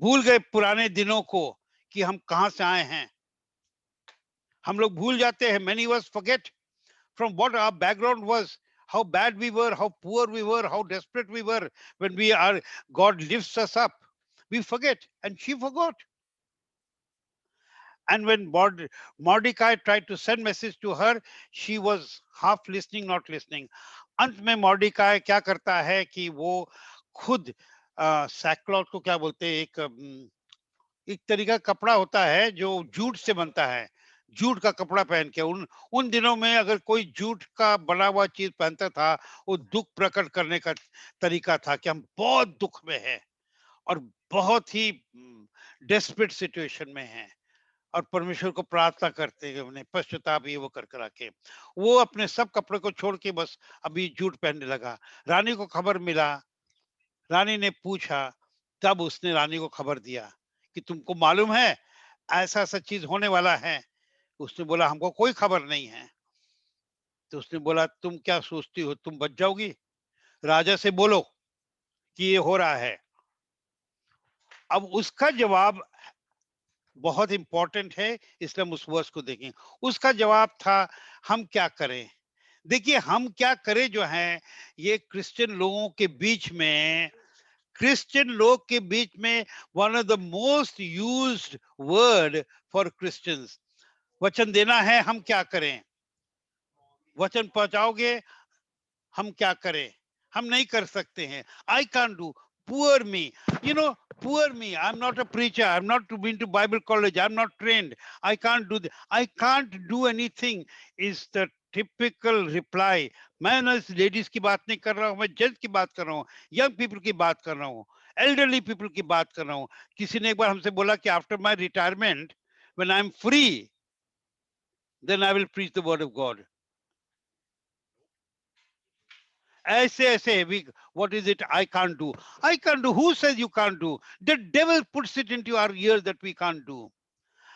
भूल गए पुराने दिनों को कि हम कहां से आए हैं। हम लोग भूल जाते हैं, many of us forget from what our background was, how bad we were, how poor we were, how desperate we were. When we are, God lifts us up, we forget, and she forgot. And when Mordecai tried to send message to her, she was half listening, not listening. अंत में मॉर्डिकाई क्या करता है कि वो खुद सैकक्लॉथ को क्या बोलते हैं, एक तरीका कपड़ा होता है जो जूट से बनता है, जूट का कपड़ा पहन के, उन उन दिनों में अगर कोई जूट का बना हुआ चीज पहनता था, वो दुख प्रकट करने का तरीका था कि हम बहुत दुख में हैं और बहुत ही डेस्परेट सिचुएशन में हैं और परमेश्वर को प्रार्थना करते हैं, उन्हें पश्चाताप ये वो कर करा के वो अपने सब कपड़े को छोड़ के बस अभी जूट पहनने लगा। रानी को खबर मिला, रानी ने पूछा, तब उसने रानी को खबर दिया कि तुमको मालूम है ऐसा ऐसा चीज होने वाला है। उसने बोला हमको कोई खबर नहीं है। तो उसने बोला तुम क्या सोचती हो, तुम बच जाओगी? राजा से बोलो कि ये हो रहा है। अब उसका जवाब बहुत इंपॉर्टेंट है, इसलिए हम उस वर्स को देखें। उसका जवाब था, हम क्या करें? देखिए, हम क्या करें जो है, ये क्रिश्चियन लोगों के बीच में, क्रिश्चियन लोग के बीच में one of the most used word for Christians. वचन देना है, हम क्या करें? वचन पहुंचाओगे, हम क्या करें? हम नहीं कर सकते हैं। I can't do, poor me, you know, poor me, I am not a preacher, I am not been to Bible college, I am not trained, I can't do, I can't do anything is the typical reply. मैं ना इस लेडीज की बात नहीं कर रहा हूँ, मैं जेंट्स की बात कर रहा हूँ, यंग पीपल की बात कर रहा हूँ, एल्डरली पीपल की बात कर रहा हूँ। किसी ने एक बार हमसे बोला कि after my retirement, when I am free, then I will preach the word of God. ऐसे ऐसे we, what is it I can't do? I can't do. Who says you can't do? The devil puts it into our ears that we can't do.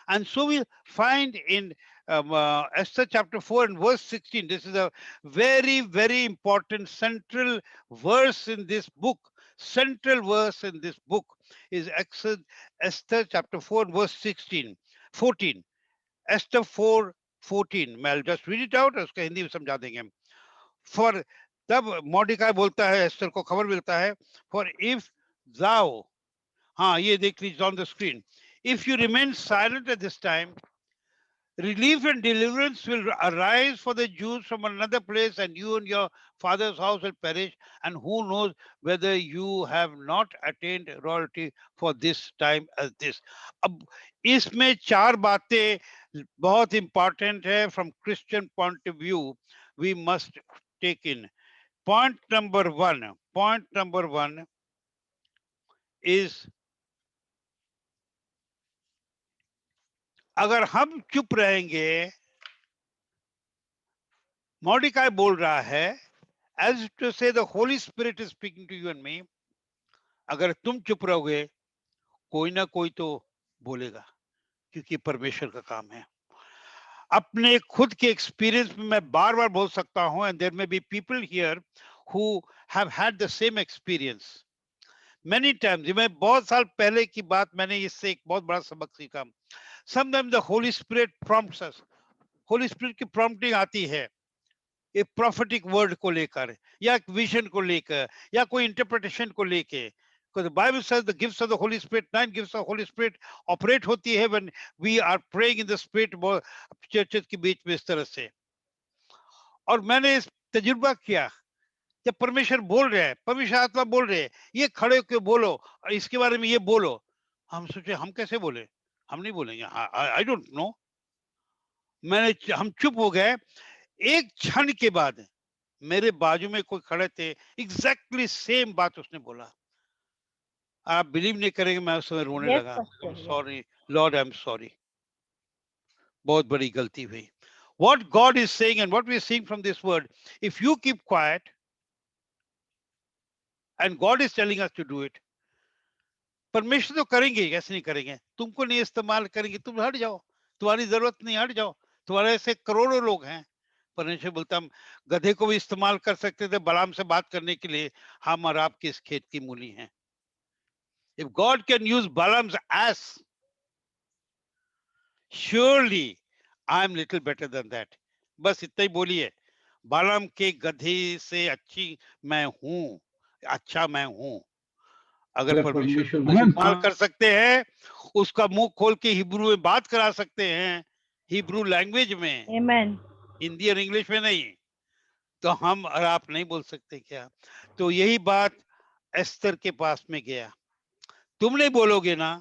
And so we find in Esther chapter 4 and verse 16, this is a very, very important central verse in this book. Central verse in this book is Esther chapter 4 verse 16, 14. Esther 4, 14. I'll just read it out, उसका हिंदी में समझा देंगे हम। For तब मॉर्डिकाई बोलता है, एस्टर को खबर मिलता है, फॉर इफ thou, हाँ ये देख लीजिए on the screen, if you remain silent at this time, relief and deliverance will arise for the Jews from another place, and you and your father's house will perish. And who knows whether you have not attained royalty for this time as this. अब इसमें चार बातें बहुत इंपॉर्टेंट है from Christian point of view, we must take in. Point number one is, अगर हम चुप रहेंगे, मॉर्डिकाई बोल रहा है, as to say the Holy Spirit is speaking to you and me, अगर तुम चुप रहोगे, कोई ना कोई तो बोलेगा, क्योंकि परमेश्वर का काम है। अपने खुद के एक्सपीरियंस में मैं बार बार बोल सकता हूं, and there may be people here who have had the same experience many times। मैं बहुत साल पहले की बात, मैंने इससे एक बहुत बड़ा सबक सीखा। Sometimes the Holy Spirit prompts us, Holi spirit की प्रॉम्प्टिंग आती है एक प्रोफेटिक वर्ड को लेकर, या एक विजन को लेकर, या कोई इंटरप्रिटेशन को लेके। Because the Bible says the gifts of the Holy Spirit, 9 gifts of Holy Spirit operate होती है when we are praying in the Spirit, churches के बीच में इस तरह से। और मैंने इस तजुर्बा किया, जब परमेश्वर बोल रहे हैं, परमेश्वर आत्मा बोल रहे हैं, ये खड़े होकर बोलो और इसके बारे में ये बोलो, हम सोचे हम कैसे बोले, हम नहीं बोलेंगे, आई डोंट नो। हम चुप हो गए। एक क्षण के बाद मेरे बाजू में कोई खड़े थे, एग्जैक्टली सेम बात उसने बोला। आप बिलीव नहीं करेंगे, मैं उस समय रोने Yes, लगा। Pastor. Yes. Sorry Lord, I am sorry, बहुत बड़ी गलती हुई। What God is saying and what we are seeing from this word, if you keep quiet and God is telling us to do it, परमेश्वर तो करेंगे, कैसे नहीं करेंगे। तुमको नहीं इस्तेमाल करेंगे, तुम हट जाओ, तुम्हारी जरूरत नहीं, हट जाओ। तुम्हारे ऐसे करोड़ों लोग हैं। परमेश्वर बोलता, हम गधे को भी इस्तेमाल कर सकते थे बलाम से बात करने के लिए, हम और आपके इस खेत की मूली हैं। If God can use Balaam's ass, surely I am little better than that. बस इतना ही बोलिए, बालाम के गधे से अच्छी मैं हूं, अच्छा मैं हूं। अगर परमेश्वर इस्तेमाल कर सकते हैं, उसका मुंह खोल के हिब्रू में बात करा सकते हैं, हिब्रू लैंग्वेज में, Amen. हिंदी और इंग्लिश में नहीं, तो हम और आप नहीं बोल सकते क्या? तो यही बात एस्तर के पास में गया। तुम नहीं बोलोगे ना,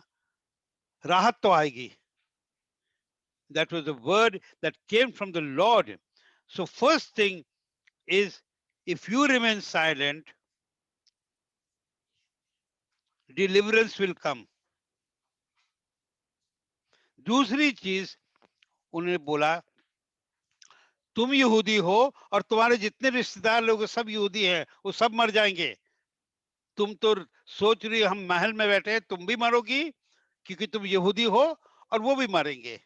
राहत तो आएगी। That was the word that came from the Lord. So first thing is, if you remain silent, deliverance will come. दूसरी चीज उन्होंने बोला, तुम यहूदी हो और तुम्हारे जितने रिश्तेदार लोग सब यहूदी हैं, वो सब मर जाएंगे। तुम तो सोच रही हो हम महल में बैठे हैं, तुम भी मरोगी क्योंकि तुम यहूदी हो और वो भी मरेंगे।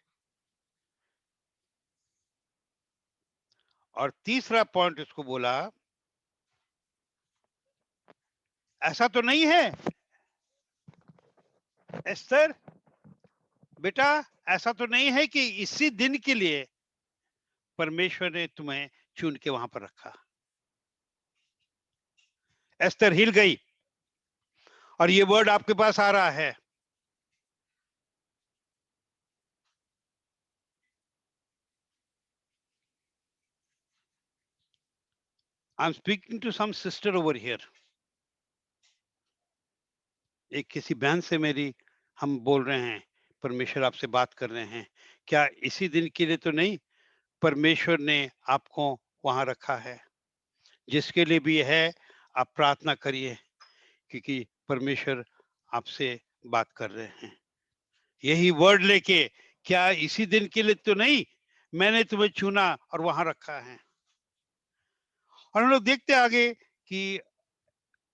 और तीसरा पॉइंट उसको बोला, ऐसा तो नहीं है एस्तर बेटा, ऐसा तो नहीं है कि इसी दिन के लिए परमेश्वर ने तुम्हें चुन के वहां पर रखा। एस्तर हिल गई और ये वर्ड आपके पास आ रहा है, I am speaking to some sister over here. एक किसी बहन से मेरी हम बोल रहे हैं, परमेश्वर आपसे बात कर रहे हैं, क्या इसी दिन के लिए तो नहीं परमेश्वर ने आपको वहां रखा है? जिसके लिए भी है, आप प्रार्थना करिए, क्योंकि परमेश्वर आपसे बात कर रहे हैं यही वर्ड लेके। क्या इसी दिन के लिए तो नहीं मैंने तुम्हें चुना और वहां रखा है? और हम लोग देखते आगे कि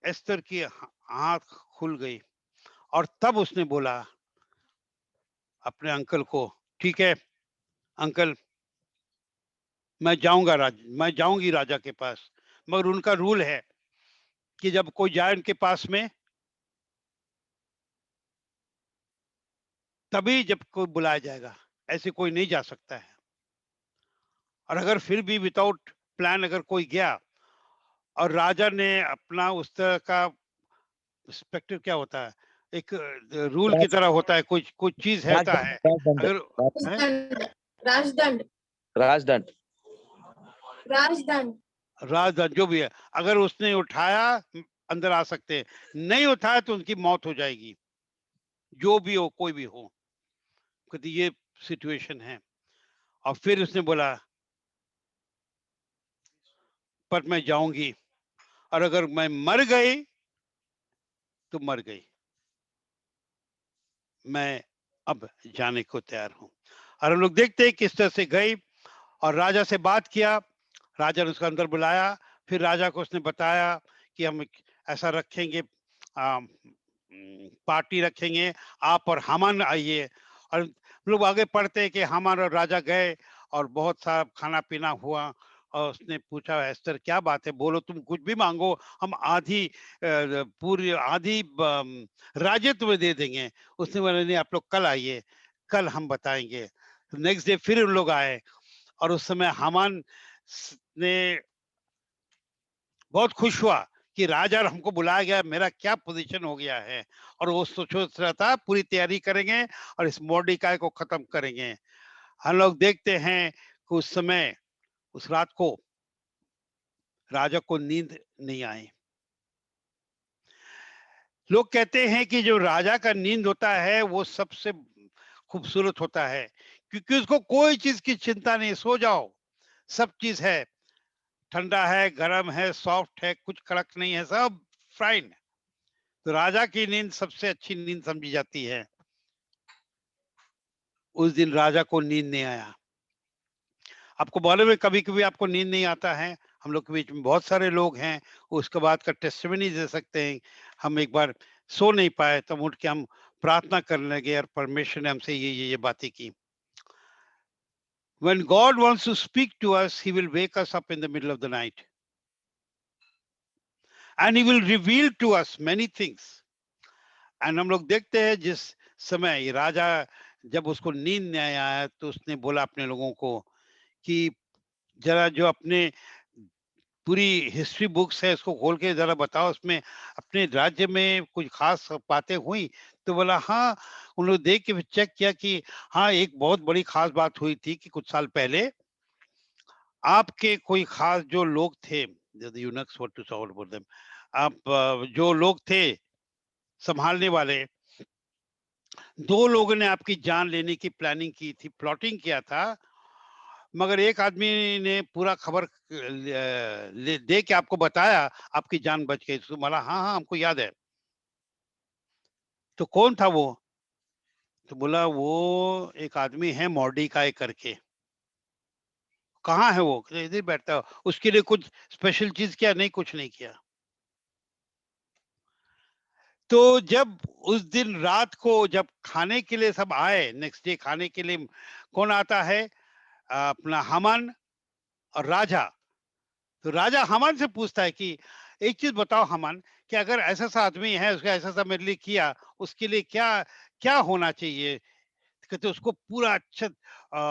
एस्तर की आंख खुल गई और तब उसने बोला अपने अंकल को, ठीक है अंकल, मैं जाऊंगा मैं जाऊंगी राजा के पास, मगर उनका रूल है कि जब कोई जाए उनके पास में तभी जब कोई बुलाया जाएगा, ऐसे कोई नहीं जा सकता है। और अगर फिर भी विदाउट प्लान अगर कोई गया और राजा ने अपना उस तरह का पर्सपेक्टिव क्या होता है, एक रूल की तरह होता है, कुछ कुछ चीज रहता है, अगर है? राजदंड राजदंड राजदंड राजदंड जो भी है, अगर उसने उठाया अंदर आ सकते हैं, नहीं उठाया तो उनकी मौत हो जाएगी, जो भी हो कोई भी हो। कहती ये सिचुएशन है। और फिर उसने बोला पर मैं जाऊंगी, और अगर मैं मर गई तो मर गई, मैं अब जाने को तैयार हूं। और हम लोग देखते हैं किस तरह से गई और राजा से बात किया। राजा ने उसको अंदर बुलाया, फिर राजा को उसने बताया कि हम ऐसा रखेंगे, पार्टी रखेंगे, आप और हामान आइए। और हम लोग आगे पढ़ते हैं कि हामान और राजा गए और बहुत सा खाना पीना हुआ। और उसने पूछा एस्तर क्या बात है, बोलो, तुम कुछ भी मांगो, हम आधी पूरी आधी राज्य तुम्हें दे देंगे। उसने बोला नहीं, आप लोग कल आइए, कल हम बताएंगे। नेक्स्ट डे फिर उन लोग आए और उस समय हामान ने बहुत खुश हुआ कि राजा हमको बुलाया गया, मेरा क्या पोजीशन हो गया है। और वो सोच रहा था पूरी तैयारी करेंगे और इस मोर्देखाई को खत्म करेंगे। हम लोग देखते हैं कि उस समय उस रात को राजा को नींद नहीं आई। लोग कहते हैं कि जो राजा का नींद होता है वो सबसे खूबसूरत होता है, क्योंकि उसको कोई चीज की चिंता नहीं, सो जाओ, सब चीज है। ठंडा है, गर्म है, सॉफ्ट है, कुछ कड़क नहीं है, सब फाइन। तो राजा की नींद सबसे अच्छी नींद समझी जाती है। उस दिन राजा को नींद नहीं आया। आपको मालूम है कभी-कभी आपको नींद नहीं आता है। हम लोग के बीच में बहुत सारे लोग हैं, उसके बाद का टेस्टिमनी दे सकते हैं। हम एक बार सो नहीं पाए तो हम उठ के हम प्रार्थना करने लगे और परमेश्वर ने हमसे ये बातें की। When God wants to speak to us, he will wake us up in the middle of the night and he will reveal to us many things. And हम लोग देखते हैं जिस समय ये राजा जब उसको नींद नहीं आया तो उसने बोला अपने लोगों को कि जरा जो अपने पूरी हिस्ट्री बुक्स है इसको खोल के जरा बताओ उसमें अपने राज्य में कुछ खास बातें हुई। तो बोला हाँ। उन्होंने देख के चेक किया कि हाँ एक बहुत बड़ी खास बात हुई थी कि कुछ साल पहले आपके कोई खास जो लोग थे eunuchs what to solve for them आप जो लोग थे संभालने वाले, दो लोगों ने आपकी जान लेने की प्लानिंग की थी, प्लॉटिंग किया था, मगर एक आदमी ने पूरा खबर दे के आपको बताया, आपकी जान बच गई। तो बोला हाँ हाँ हमको याद है। तो कौन था वो? तो बोला वो एक आदमी है मॉर्डिकाई करके। कहाँ है वो? कहते, इधर बैठता है। उसके लिए कुछ स्पेशल चीज किया? नहीं, कुछ नहीं किया। तो जब उस दिन रात को जब खाने के लिए सब आए, नेक्स्ट डे खाने के लिए कौन आता है? अपना हामान और राजा। तो राजा हामान से पूछता है कि एक चीज बताओ हामान, कि अगर ऐसा सा आदमी है उसका ऐसा सा मेरे लिए किया, उसके लिए क्या क्या होना चाहिए? कहते उसको पूरा अच्छा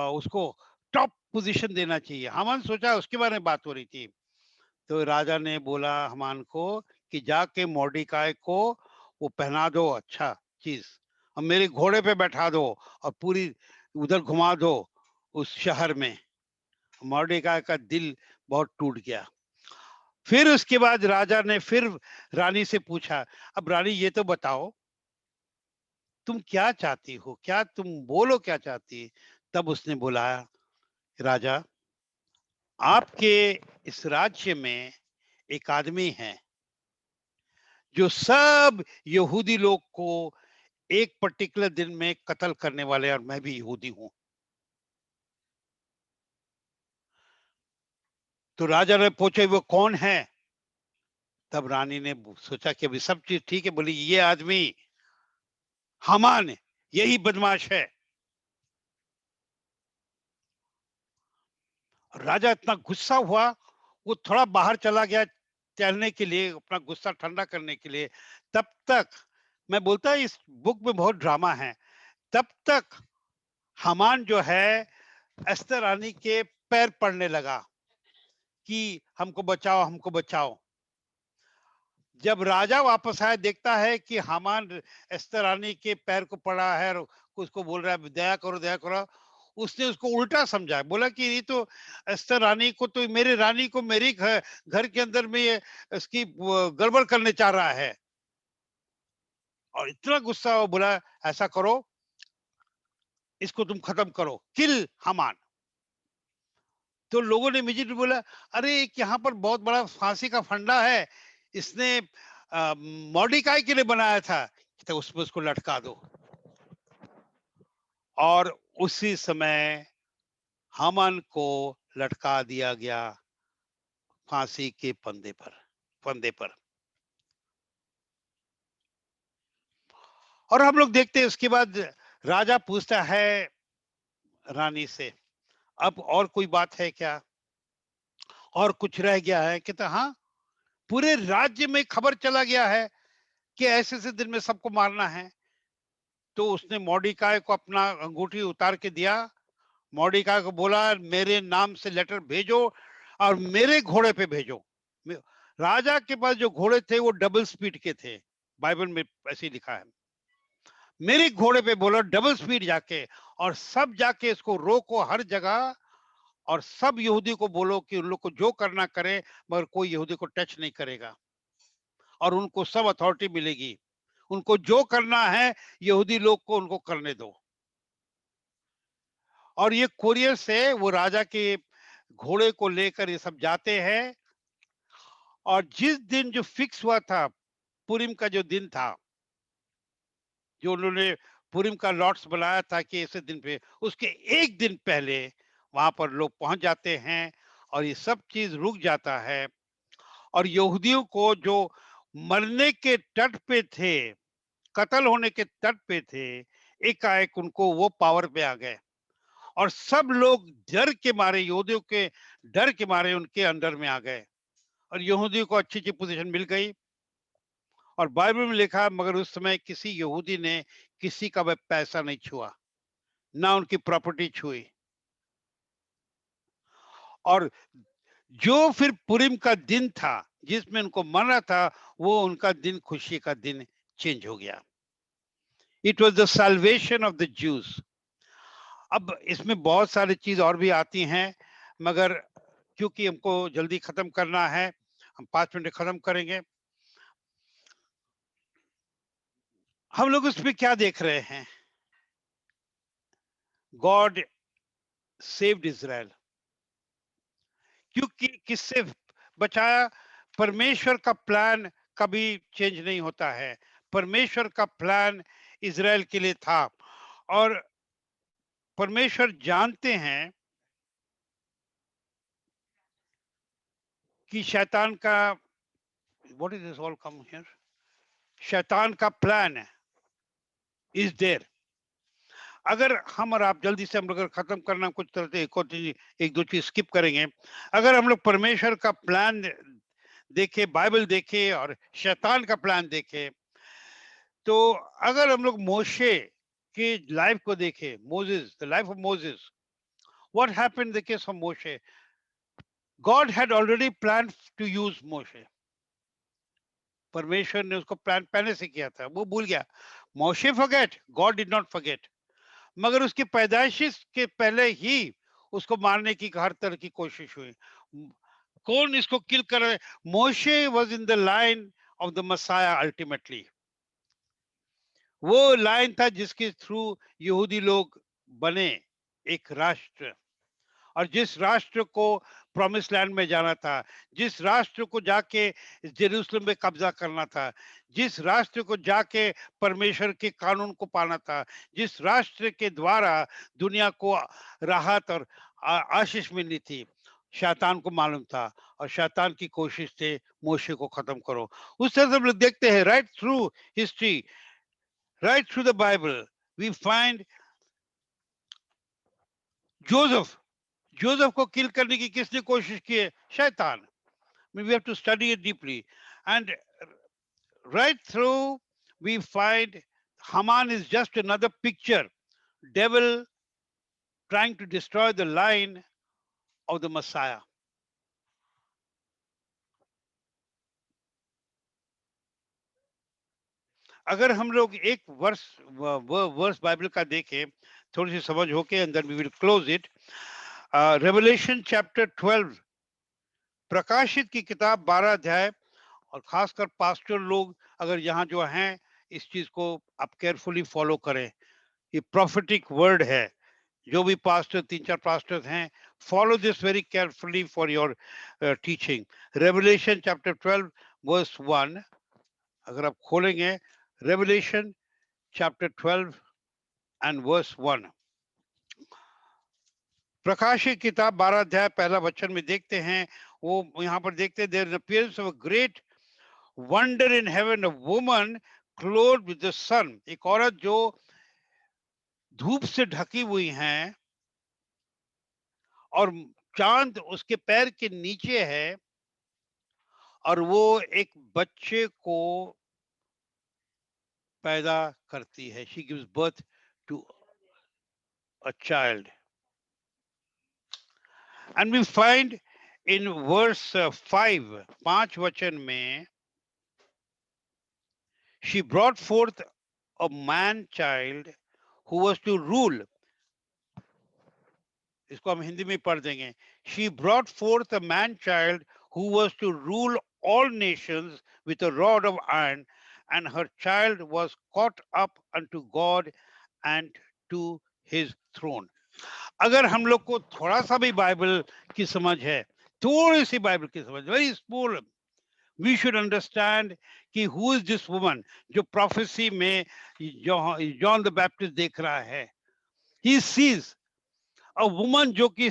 उसको टॉप पोजीशन देना चाहिए। हामान सोचा उसके बारे में बात हो रही थी। तो राजा ने बोला हामान को कि जाके मॉर्डिकाई को वो पहना दो अच्छा चीज और मेरे घोड़े पे बैठा दो और पूरी उधर घुमा दो उस शहर में। मॉर्डिकाई का दिल बहुत टूट गया। फिर उसके बाद राजा ने फिर रानी से पूछा, अब रानी ये तो बताओ तुम क्या चाहती हो, क्या तुम बोलो क्या चाहती है? तब उसने बोला राजा आपके इस राज्य में एक आदमी है जो सब यहूदी लोग को एक पर्टिकुलर दिन में कत्ल करने वाले, और मैं भी यहूदी हूं। तो राजा ने पूछा वो कौन है? तब रानी ने सोचा कि अभी सब चीज ठीक है, बोली ये आदमी हामान है, यही बदमाश है। राजा इतना गुस्सा हुआ, वो थोड़ा बाहर चला गया टहलने के लिए, अपना गुस्सा ठंडा करने के लिए। तब तक मैं बोलता इस बुक में बहुत ड्रामा है। तब तक हामान जो है एस्तर रानी के पैर पड़ने लगा कि हमको बचाओ हमको बचाओ। जब राजा वापस आया देखता है कि हामान एस्तर रानी के पैर को पड़ा है और उसको बोल रहा है दया करो दया करो। उसने उसको उल्टा समझा, बोला कि ये तो एस्तर रानी को, तो मेरे रानी को मेरे घर घर के अंदर में ये इसकी गड़बड़ करने चाह रहा है। और इतना गुस्सा हुआ, बोला ऐसा करो इसको तुम खत्म करो, किल हामान। तो लोगों ने इमीडिएटली बोला अरे एक यहाँ पर बहुत बड़ा फांसी का फंडा है, इसने मॉडिकाई के लिए बनाया था, तो उसमें उसको लटका दो। और उसी समय हामान को लटका दिया गया फांसी के फंदे पर। और हम लोग देखते हैं उसके बाद राजा पूछता है रानी से, अब और कोई बात है क्या, और कुछ रह गया है? कहता हाँ, पूरे राज्य में खबर चला गया है कि ऐसे ऐसे दिन में सबको मारना है। तो उसने मॉर्डिकाई को अपना अंगूठी उतार के दिया। मॉर्डिकाई को बोला मेरे नाम से लेटर भेजो और मेरे घोड़े पे भेजो। राजा के पास जो घोड़े थे वो डबल स्पीड के थे, बाइबल में ऐसे ही लिखा है। मेरे घोड़े पे बोलो डबल स्पीड जाके, और सब जाके इसको रोको हर जगह, और सब यहूदी को बोलो कि उन लोग को जो करना करे, मगर कोई यहूदी को टच नहीं करेगा, और उनको सब अथॉरिटी मिलेगी। उनको जो करना है यहूदी लोग को उनको करने दो। और ये कोरियर से वो राजा के घोड़े को लेकर ये सब जाते हैं, और जिस दिन जो फिक्स हुआ था, पुरीम का जो दिन था, जो उन्होंने पुरीम का लॉट्स बनाया था कि ऐसे दिन पे, उसके एक दिन पहले वहां पर लोग पहुंच जाते हैं और ये सब चीज रुक जाता है। और यहूदियों को जो मरने के तट पे थे, कत्ल होने के तट पे थे, एकाएक उनको वो पावर पे आ गए, और सब लोग डर के मारे, यहूदियों के डर के मारे उनके अंडर में आ गए, और यहूदियों को अच्छी अच्छी पोजीशन मिल गई। और बाइबल में लिखा है, मगर उस समय किसी यहूदी ने किसी का वह पैसा नहीं छुआ, ना उनकी प्रॉपर्टी छुई। और जो फिर पुरीम का दिन था जिसमें उनको मरना था, वो उनका दिन, खुशी का दिन चेंज हो गया। It was the salvation of the Jews. अब इसमें बहुत सारी चीज और भी आती हैं, मगर क्योंकि हमको जल्दी खत्म करना है, हम 5 मिनट खत्म करेंगे। हम लोग उसमें क्या देख रहे हैं? God saved Israel. क्योंकि किससे बचाया? परमेश्वर का प्लान कभी चेंज नहीं होता है। परमेश्वर का प्लान इजराइल के लिए था, और परमेश्वर जानते हैं कि शैतान का, what is this all come here, शैतान का प्लान इज देयर। अगर हम और आप जल्दी से, हम लोग अगर खत्म करना कुछ तरह से एक दो चीज स्किप करेंगे। अगर हम लोग परमेश्वर का प्लान देखे, बाइबल देखे और शैतान का प्लान देखे, तो अगर हम लोग मोशे की लाइफ को देखे, Moses, the life of Moses, what happened in the case of Moshe? God had already plan to use Moshe. परमेश्वर ने उसको प्लान पहले से किया था, वो भूल गया। Moshe forget, God did not forget. मगर उसकी पैदाइश के पहले ही उसको मारने की हर तरह की कोशिश हुई। कौन इसको किल कर रहे? Moshe was in the line of the Messiah ultimately. वो लाइन था जिसके थ्रू यहूदी लोग बने एक राष्ट्र, और जिस राष्ट्र को प्रॉमिस लैंड में जाना था, जिस राष्ट्र को जाके जेरूसलम में कब्जा करना था, जिस राष्ट्र को जाके परमेश्वर के कानून को पाना था, जिस राष्ट्र के द्वारा दुनिया को राहत और आशीष मिलनी थी, शैतान को मालूम था, और शैतान की कोशिश थे मोशे को खत्म करो। उस तरह से हम लोग देखते हैं, right through history, right through the Bible, we find Joseph. Joseph को किल करने की किसने कोशिश की है? शैतान। We have to study it deeply, and right through we find Haman is just another picture, devil trying to destroy the line of the Messiah. अगर हम लोग एक वर्स बाइबल का देखें, थोड़ी सी समझ होके, and then we will close it. Revelation chapter 12, प्रकाशित की किताब 12 अध्याय, और खासकर पास्टर लोग अगर यहाँ जो हैं, इस चीज को आप केयरफुली फॉलो करें। ये प्रोफेटिक वर्ड है। जो भी पास्टर, 3-4 पास्टर्स हैं, follow this very carefully for your teaching. Revelation chapter 12 verse 1, अगर आप खोलेंगे रेवलेशन चैप्टर 12 एंड वर्स 1, प्रकाशित किताब 12 अध्याय पहला वचन में देखते हैं, वो यहाँ पर देखते हैं, there is appearance of a great wonder in heaven, a woman clothed with the sun. एक औरत जो धूप से ढकी हुई हैं, और चांद उसके पैर के नीचे है, और वो एक बच्चे को पैदा करती है। She gives birth to a child, and we find in verse 5, 5 वचन में, she brought forth a man child who was to rule. इसको हम हिंदी में पढ़ देंगे। She brought forth a man child who was to rule all nations with a rod of iron, and her child was caught up unto God and to his throne. अगर हम लोग को थोड़ा सा भी बाइबल की समझ है, थोड़ी सी बाइबल की समझ, very small, we should understand कि हु इज दिस वुमन जो प्रोफेसी में जॉन द बैप्टिस्ट देख रहा है. ही सीज अ वुमन जो कि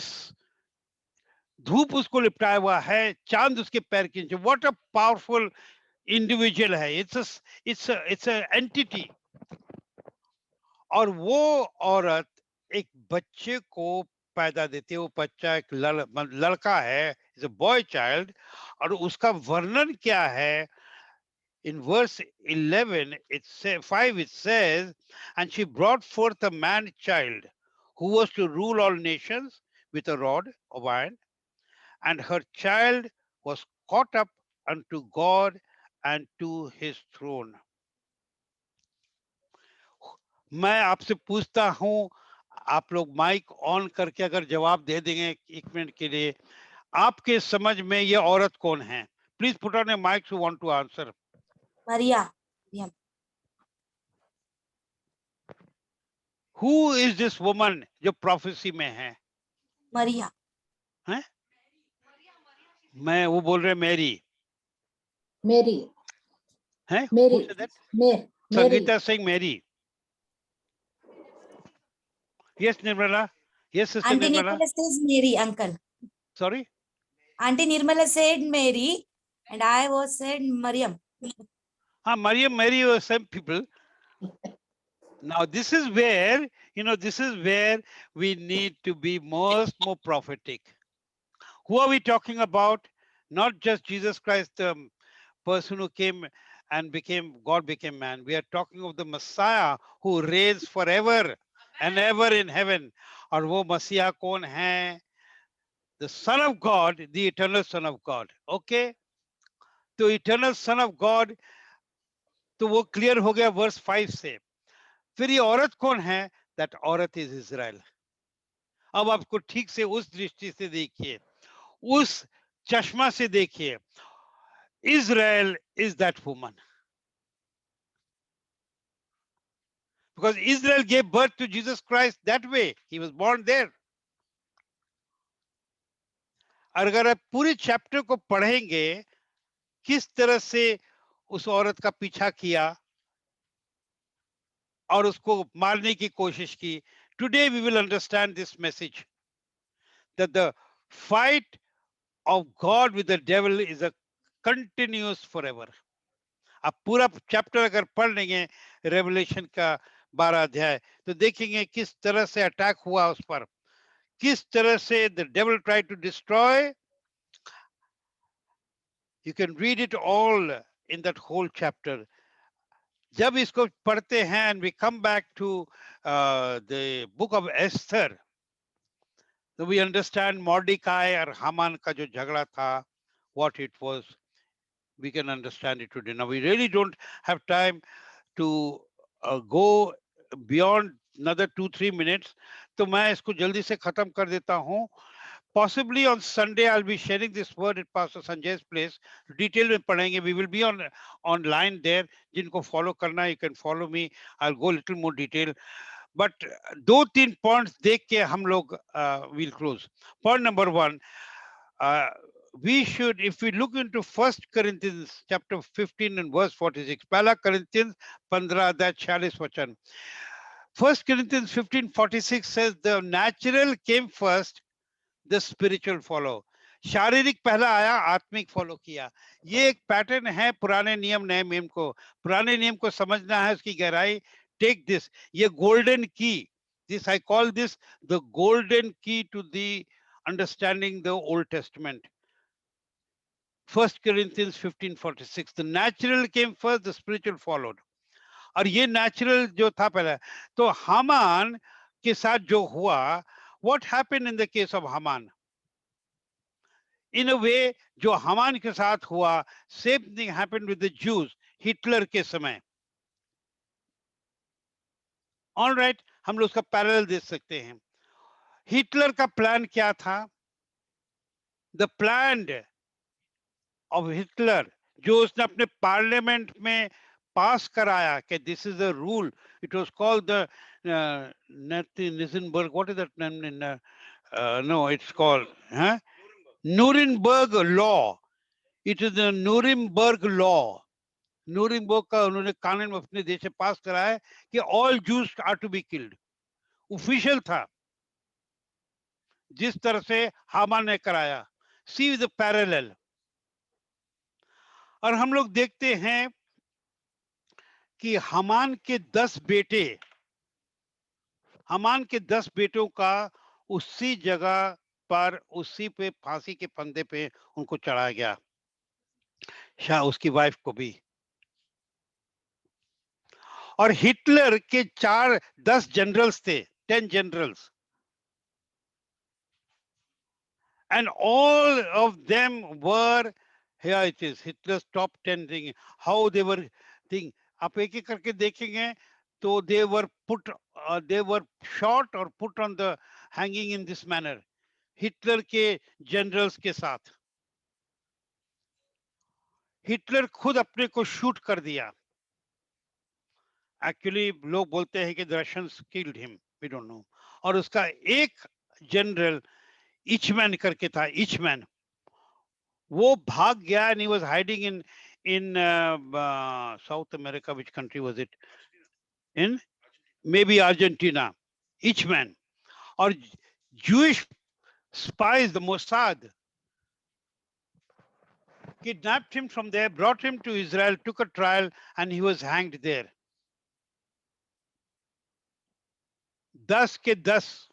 धूप उसको लिपटाया हुआ है, चांद उसके पैर के नीचे. व्हाट अ पावरफुल इंडिविजुअल है. It's a entity. और वो औरत एक बच्चे को पैदा देती है. वो बच्चा एक लड़का है, इज अ बॉय चाइल्ड. और उसका वर्णन क्या है? In verse 11, 5, it says, and she brought forth a man child who was to rule all nations with a rod of iron, and her child was caught up unto God and to his throne. मैं आपसे पूछता हूं, आप लोग माइक ऑन करके अगर जवाब दे देंगे 1 मिनट के लिए, आपके समझ में ये औरत कौन है? Please put on a mic who want to answer. Maria. Who is this woman जो प्रोफेसी में है? Maria. हैं? मैं वो बोल रहे मैरी Mary. हैं? Who Mary. said that? Mary. Sangeeta saying Mary. Yes, Nirmala. Yes, Sister Auntie Nirmala. Nirmala says Mary, uncle. Sorry. Auntie Nirmala said Mary, and I was said Mariam. Mariam, Mary were same people. Now this is where, this is where we need to be more prophetic. Who are we talking about? Not just Jesus Christ, the person who came and God became man. We are talking of the Messiah who reigns forever and ever in heaven. और वो मसीहा कौन है? The Son of God, the eternal Son of God. Okay? तो eternal Son of God, तो वो क्लियर हो गया वर्स 5 से. फिर ये औरत कौन है? That औरत is Israel. अब आपको ठीक से उस दृष्टि से देखिए, उस चश्मा से देखिए. Israel is that woman. Because Israel gave birth to Jesus Christ that way. He was born there. और अगर आप पूरे चैप्टर को पढ़ेंगे, किस तरह से उस औरत का पीछा किया और उसको मारने की कोशिश की. Today we will understand this message that the fight of God with the devil is a continuous forever. आप पूरा चैप्टर अगर पढ़ लेंगे रेवलेशन का 12 अध्याय, तो देखेंगे किस तरह से अटैक हुआ उस पर, किस तरह से the devil tried to destroy. You can read it all in that whole chapter. जब इसको पढ़ते हैं and we come back to the book of Esther, so we understand Mordecai और हामान का जो झगड़ा था, what it was. We can understand it today. Now we really don't have time to go beyond another 2-3 minutes. तो मैं इसको जल्दी से खत्म कर देता हूँ. Possibly on Sunday I'll be sharing this word at Pastor Sanjay's place. Detail में पढ़ेंगे. We will be online there. जिनको follow करना, you can follow me. I'll go a little more detail. But 2-3 points देख के हम लोग we'll close. Point number 1. We should, if we look into 1 Corinthians chapter 15 and verse 46, पहला Corinthians 15 अध्याय 46 वचन. 1 Corinthians 15:46 says the natural came first, the spiritual follow. शारीरिक पहला आया, आत्मिक फॉलो किया. ये एक पैटर्न है पुराने नियम नए नियम को. पुराने नियम को समझना है, उसकी गहराई. टेक दिस, ये गोल्डन की. This I call this the golden key to the understanding the Old Testament. 1 Corinthians 15:46. The natural came first, the spiritual followed. और ये नेचुरल जो था पहले, तो हामान के साथ जो हुआ, what happened in the case of Haman? In a way, जो हामान के साथ हुआ, same thing happened with the Jews, Hitler के समय. All right, हम लोग उसका पैरेलल देख सकते हैं. हिटलर का प्लान क्या था? The plan of Hitler, जो उसने अपने पार्लियामेंट में पास कराया कि this is the rule. It was called the Nisenberg. What is that name in no, it's called Nuremberg law. It is the Nuremberg law. नूरिमबर्ग का उन्होंने कानून अपने देश में पास कराया है कि all Jews are to be killed. Official था, जिस तरह से हामान ने कराया. See the parallel. और हम लोग देखते हैं कि हामान के 10 बेटे, हामान के 10 बेटों का उसी जगह पर, उसी पे फांसी के फंदे पे उनको चढ़ाया गया, शाह उसकी वाइफ को भी. और हिटलर के 10 जनरल्स थे, 10 generals, and all of them were, here it is, Hitler's top 10 thing, how they were thing. आप एक एक करके देखेंगे तो they were shot or put on the hanging in this manner. Hitler के जनरल्स के साथ हिटलर खुद अपने को शूट कर दिया. एक्चुअली लोग बोलते हैं कि the Russians killed him, we don't know. और उसका एक जनरल इचमैन करके था, इचमैन, वो भाग गया. and he was hiding in South America. Which country was it? In maybe Argentina. Ichman. Or Jewish spies, the Mossad, kidnapped him from there, brought him to Israel, took a trial, and he was hanged there. 10 के 10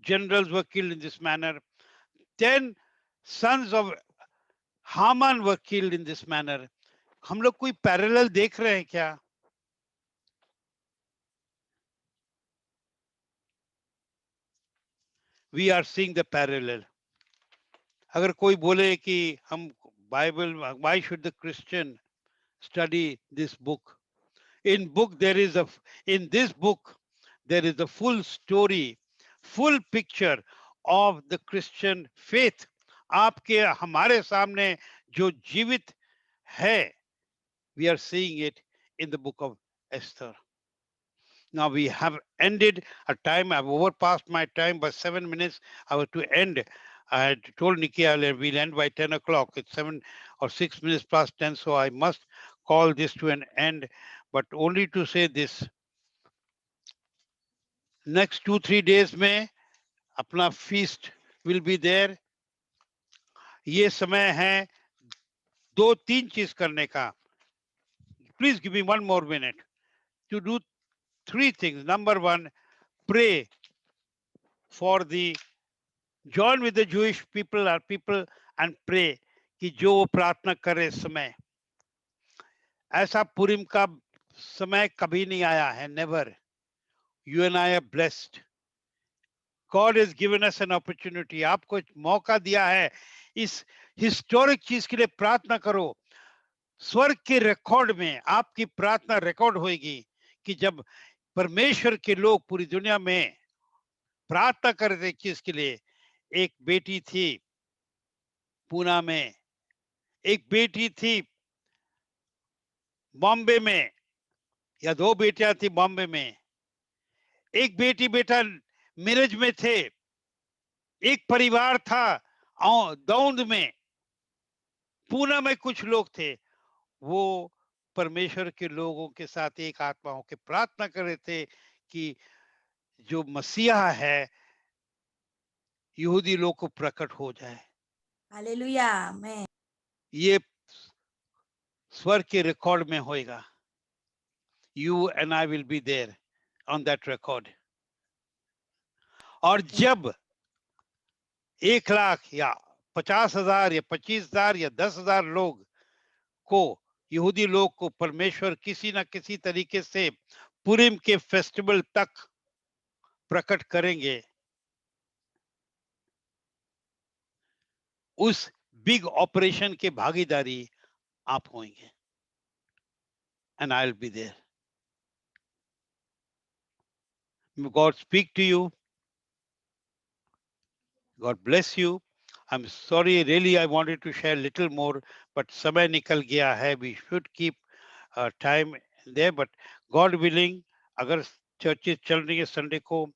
generals were killed in this manner. 10 sons of Haman were killed in this manner. हम लोग कोई पैरेलल देख रहे हैं क्या? We are seeing the parallel. अगर कोई बोले कि हम Bible, why should the Christian study this book? In this book there is a full story, full picture of the Christian faith. आपके हमारे सामने जो जीवित है, we are seeing it in the book of Esther. Now we have ended a time. I've overpassed my time by 7 minutes. I was to end. I had told Nikki earlier we'll end by 10 o'clock. It's 7 or 6 minutes past 10, so I must call this to an end. But only to say this: next 2-3 days में अपना feast will be there. ये समय है 2-3 चीज करने का. Please give me 1 more minute to do 3 things. Number 1, pray for join with the Jewish people and pray कि जो वो प्रार्थना करे इस समय. ऐसा पुरीम का समय कभी नहीं आया है, never. You and I are blessed. God has given us an opportunity. आपको एक मौका दिया है. इस हिस्टोरिक चीज के लिए प्रार्थना करो. स्वर्ग के रिकॉर्ड में आपकी प्रार्थना रिकॉर्ड होगी कि जब परमेश्वर के लोग पूरी दुनिया में प्रार्थना कर रहे थे चीज के लिए. एक बेटी थी पूना में, एक बेटी थी बॉम्बे में, या 2 बेटियां थी बॉम्बे में, एक बेटी बेटा मिरज में थे, एक परिवार था दौंद में, पूना में कुछ लोग थे. वो परमेश्वर के लोगों के साथ एक आत्मा होकर प्रार्थना कर रहे थे कि जो मसीहा है यहूदी लोग को प्रकट हो जाए. हालेलुया, आमेन. ये स्वर्ग के रिकॉर्ड में होएगा. You and I will be there on that record. और जब 1 लाख या 50,000 या 25,000 या 10,000 लोग को, यहूदी लोग को परमेश्वर किसी ना किसी तरीके से पुरीम के फेस्टिवल तक प्रकट करेंगे, उस बिग ऑपरेशन के भागीदारी आप होंगे. And I'll be there. May God speak to you. God bless you. I'm sorry, really I wanted to share a little more, but समय निकल गया है. We should keep time there, but God willing, अगर churches चल रही है Sunday को,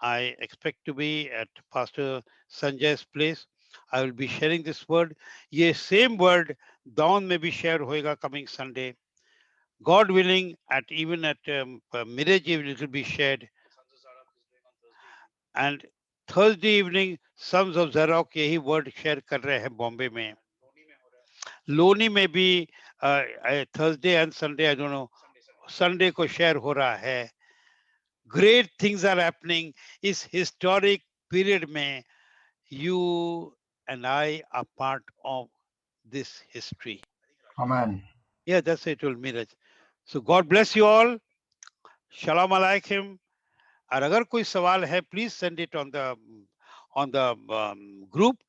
I expect to be at Pastor Sanjay's place. I will be sharing this word. ये same word dawn में भी share होएगा coming Sunday. God willing, even at Mirage it will be shared. And Thursday evening, Sons of Zarok यही word share कर रहे हैं बॉम्बे में. लोनी में भी Thursday and Sunday, I don't know, Sunday को share हो रहा है. Great things are happening. इस historic period में you and I are part of this history. Amen. Yeah, that's it, Miraj. So God bless you all. Shalom Alaikum. और अगर कोई सवाल है, please send it on the group.